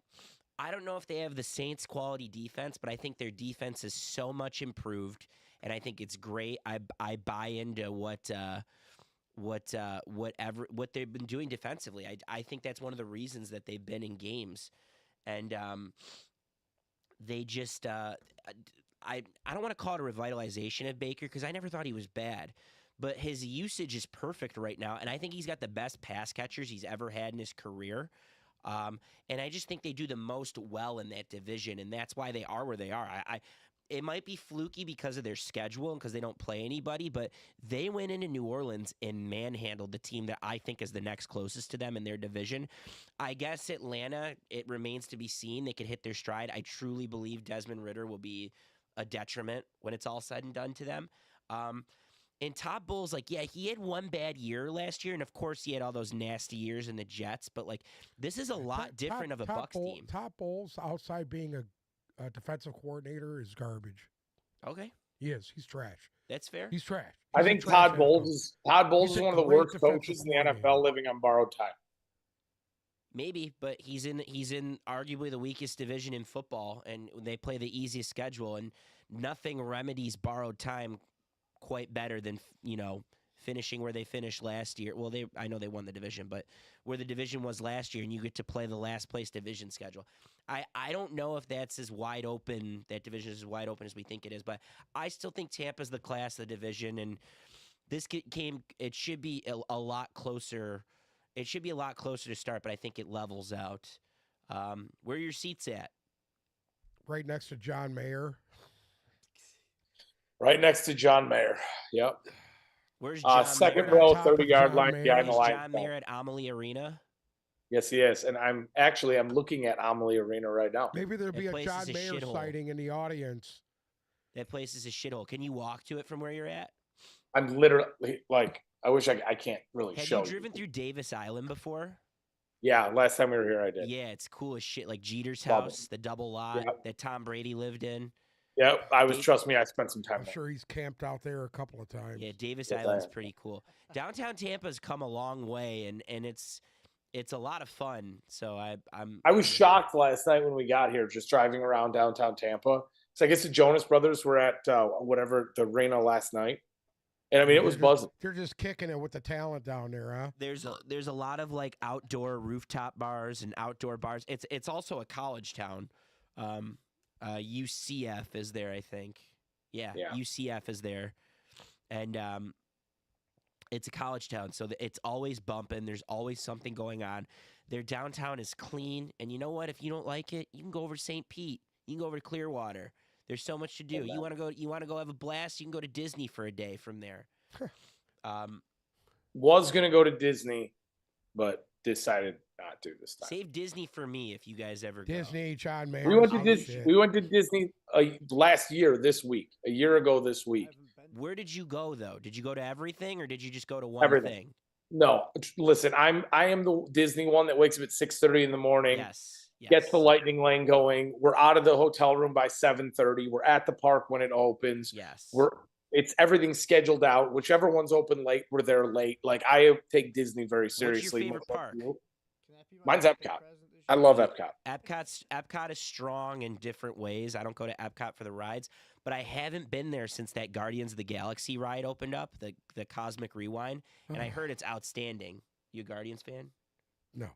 I don't know if they have the Saints quality defense, but I think their defense is so much improved, and I think it's great. I buy into what they've been doing defensively. I think that's one of the reasons that they've been in games, and they just I don't want to call it a revitalization of Baker because I never thought he was bad. But his usage is perfect right now, and I think he's got the best pass catchers he's ever had in his career. And I just think they do the most well in that division, and that's why they are where they are. It might be fluky because of their schedule and because they don't play anybody, but they went into New Orleans and manhandled the team that I think is the next closest to them in their division. I guess Atlanta, it remains to be seen. They could hit their stride. I truly believe Desmond Ridder will be a detriment when it's all said and done to them. And Todd Bowles, he had one bad year last year, and of course he had all those nasty years in the Jets, but this is a lot different of a Bucs team. Todd Bowles, outside being a defensive coordinator, is garbage. Okay. He is. He's trash. That's fair. He's trash. I think Todd Bowles is one of the worst coaches in the NFL living on borrowed time. Maybe, but he's in arguably the weakest division in football, and they play the easiest schedule, and nothing remedies borrowed time quite better than finishing where they finished last year. Well, I know they won the division, but where the division was last year, and you get to play the last place division schedule. I don't know if that's as wide open. That division is as wide open as we think it is, but I still think Tampa's the class of the division, and this game it should be a lot closer. It should be a lot closer to start, but I think it levels out. Where are your seats at? Right next to John Mayer. Right next to John Mayer. Yep. Where's John second Mayer? row, 30-yard line behind the line. John Mayer at Amalie Arena? Yes, he is. And I'm looking at Amalie Arena right now. Maybe there'll be a John Mayer sighting in the audience. That place is a shithole. Can you walk to it from where you're at? I'm literally I wish I can't really show you. Have you driven through Davis Island before? Yeah, last time we were here, I did. Yeah, it's cool as shit. Like Jeter's house, the double lot that Tom Brady lived in. Yeah, I was. Dave- Trust me, I spent some time I'm there. sure he's camped out there a couple of times. Yeah, Davis Yes, I Island's have. pretty cool. Downtown Tampa's come a long way, and it's a lot of fun. So I'm I was shocked last night when we got here, just driving around downtown Tampa. So I guess the Jonas Brothers were at whatever the arena last night, and I mean it was buzzing. They're just kicking it with the talent down there, huh? There's a lot of like outdoor rooftop bars and outdoor bars. It's also a college town. UCF is there, I think. Yeah. UCF is there, and it's a college town, so it's always bumping. There's always something going on. Their downtown is clean, and you know what? If you don't like it, you can go over to St. Pete. You can go over to Clearwater. There's so much to do. You want to go? You want to go have a blast? You can go to Disney for a day from there. Was gonna go to Disney, but decided not to this time. Save Disney for me if you guys ever go. Disney, John Mayer. We went to oh, Disney. shit. We went to Disney last year. This week, a year ago this week. Where did you go though? Did you go to everything, or did you just go to one Everything. thing? No, listen. I am the Disney one that wakes up at 6:30 in the morning. Yes. Gets the lightning lane going. We're out of the hotel room by 7:30. We're at the park when it opens. Yes. It's everything scheduled out. Whichever one's open late, we're there late. Like I take Disney very seriously. What's your favorite park? Mine's Epcot. I love Epcot. Epcot is strong in different ways. I don't go to Epcot for the rides, but I haven't been there since that Guardians of the Galaxy ride opened up, the Cosmic Rewind, and I heard it's outstanding. You a Guardians fan? No.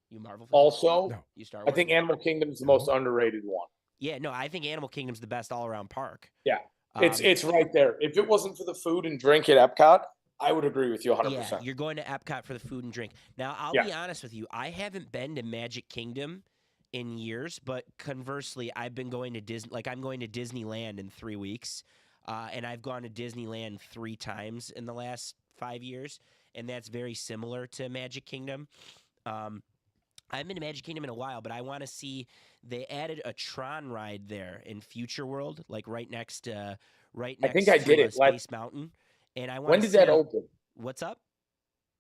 You Marvel fan? Also, No. You Star I Wars? think Animal Kingdom is the most underrated one. Yeah, no, I think Animal Kingdom's the best all-around park. Yeah, it's right there. If it wasn't for the food and drink at Epcot, I would agree with you 100%. Yeah, you're going to Epcot for the food and drink. Now, I'll be honest with you. I haven't been to Magic Kingdom in years, but conversely, I've been going to Disney. Like, I'm going to Disneyland in 3 weeks, and I've gone to Disneyland 3 times in the last 5 years, and that's very similar to Magic Kingdom. I haven't been to Magic Kingdom in a while, but I want to see. They added a Tron ride there in Future World, like right next to I think I did it Space Mountain. And I want. When did that open? What's up?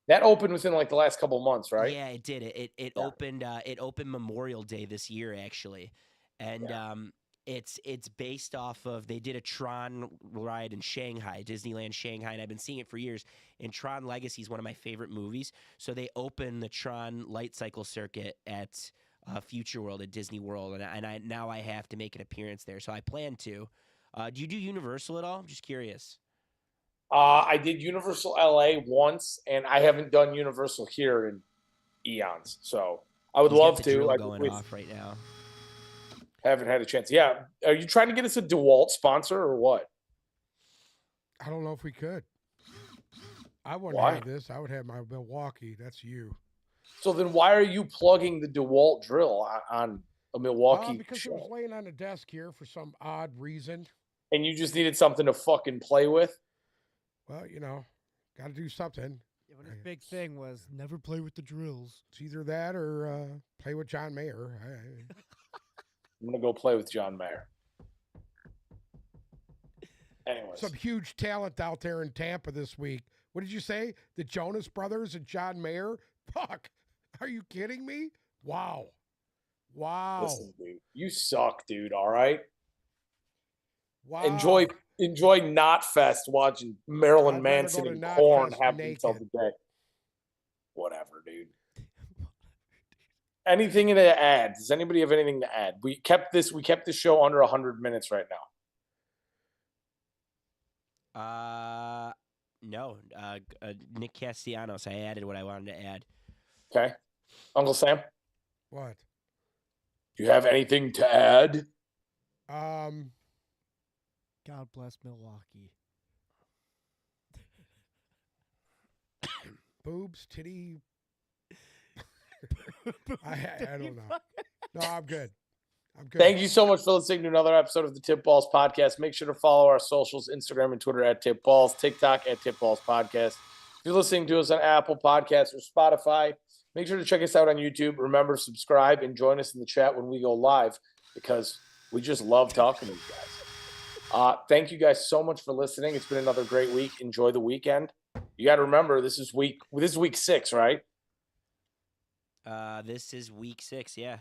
That opened within like the last couple of months, right? Yeah, it did. It opened. It opened Memorial Day this year, actually, and it's based off of. They did a Tron ride in Shanghai, Disneyland Shanghai, and I've been seeing it for years. And Tron Legacy is one of my favorite movies. So they opened the Tron Light Cycle Circuit at Future World at Disney World, and I now I have to make an appearance there. So I plan to. Do you do Universal at all? I'm just curious. I did Universal LA once, and I haven't done Universal here in eons. So I would love to. Drill going off right now. Haven't had a chance. Yeah, are you trying to get us a DeWalt sponsor or what? I don't know if we could. I wouldn't have this. I would have my Milwaukee. That's you. So then, why are you plugging the DeWalt drill on a Milwaukee? Because it was laying on the desk here for some odd reason. And you just needed something to fucking play with? Well, got to do something. Yeah, but his big thing was never play with the drills. It's either that or play with John Mayer. I'm going to go play with John Mayer. Anyways. Some huge talent out there in Tampa this week. What did you say? The Jonas Brothers and John Mayer? Fuck. Are you kidding me? Wow. Listen, dude. You suck, dude. All right? Wow. Enjoy Knot Fest watching Marilyn Manson and Korn happen until the day. Whatever, dude. Anything to add? Does anybody have anything to add? We kept this show under 100 minutes right now. No. Nick Castellanos. I added what I wanted to add. Okay. Uncle Sam? What? Do you have anything to add? God bless Milwaukee. Boobs, titty. I don't know. No, I'm good. Thank you so much for listening to another episode of the Tip Balls Podcast. Make sure to follow our socials, Instagram and Twitter at Tip Balls, TikTok at Tip Balls Podcast. If you're listening to us on Apple Podcasts or Spotify, make sure to check us out on YouTube. Remember, subscribe and join us in the chat when we go live because we just love talking to you guys. Thank you guys so much for listening. It's been another great week. Enjoy the weekend. You got to remember, this is week 6, right? This is week 6, yeah.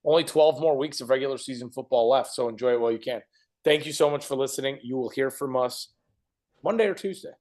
Only 12 more weeks of regular season football left, so enjoy it while you can. Thank you so much for listening. You will hear from us Monday or Tuesday.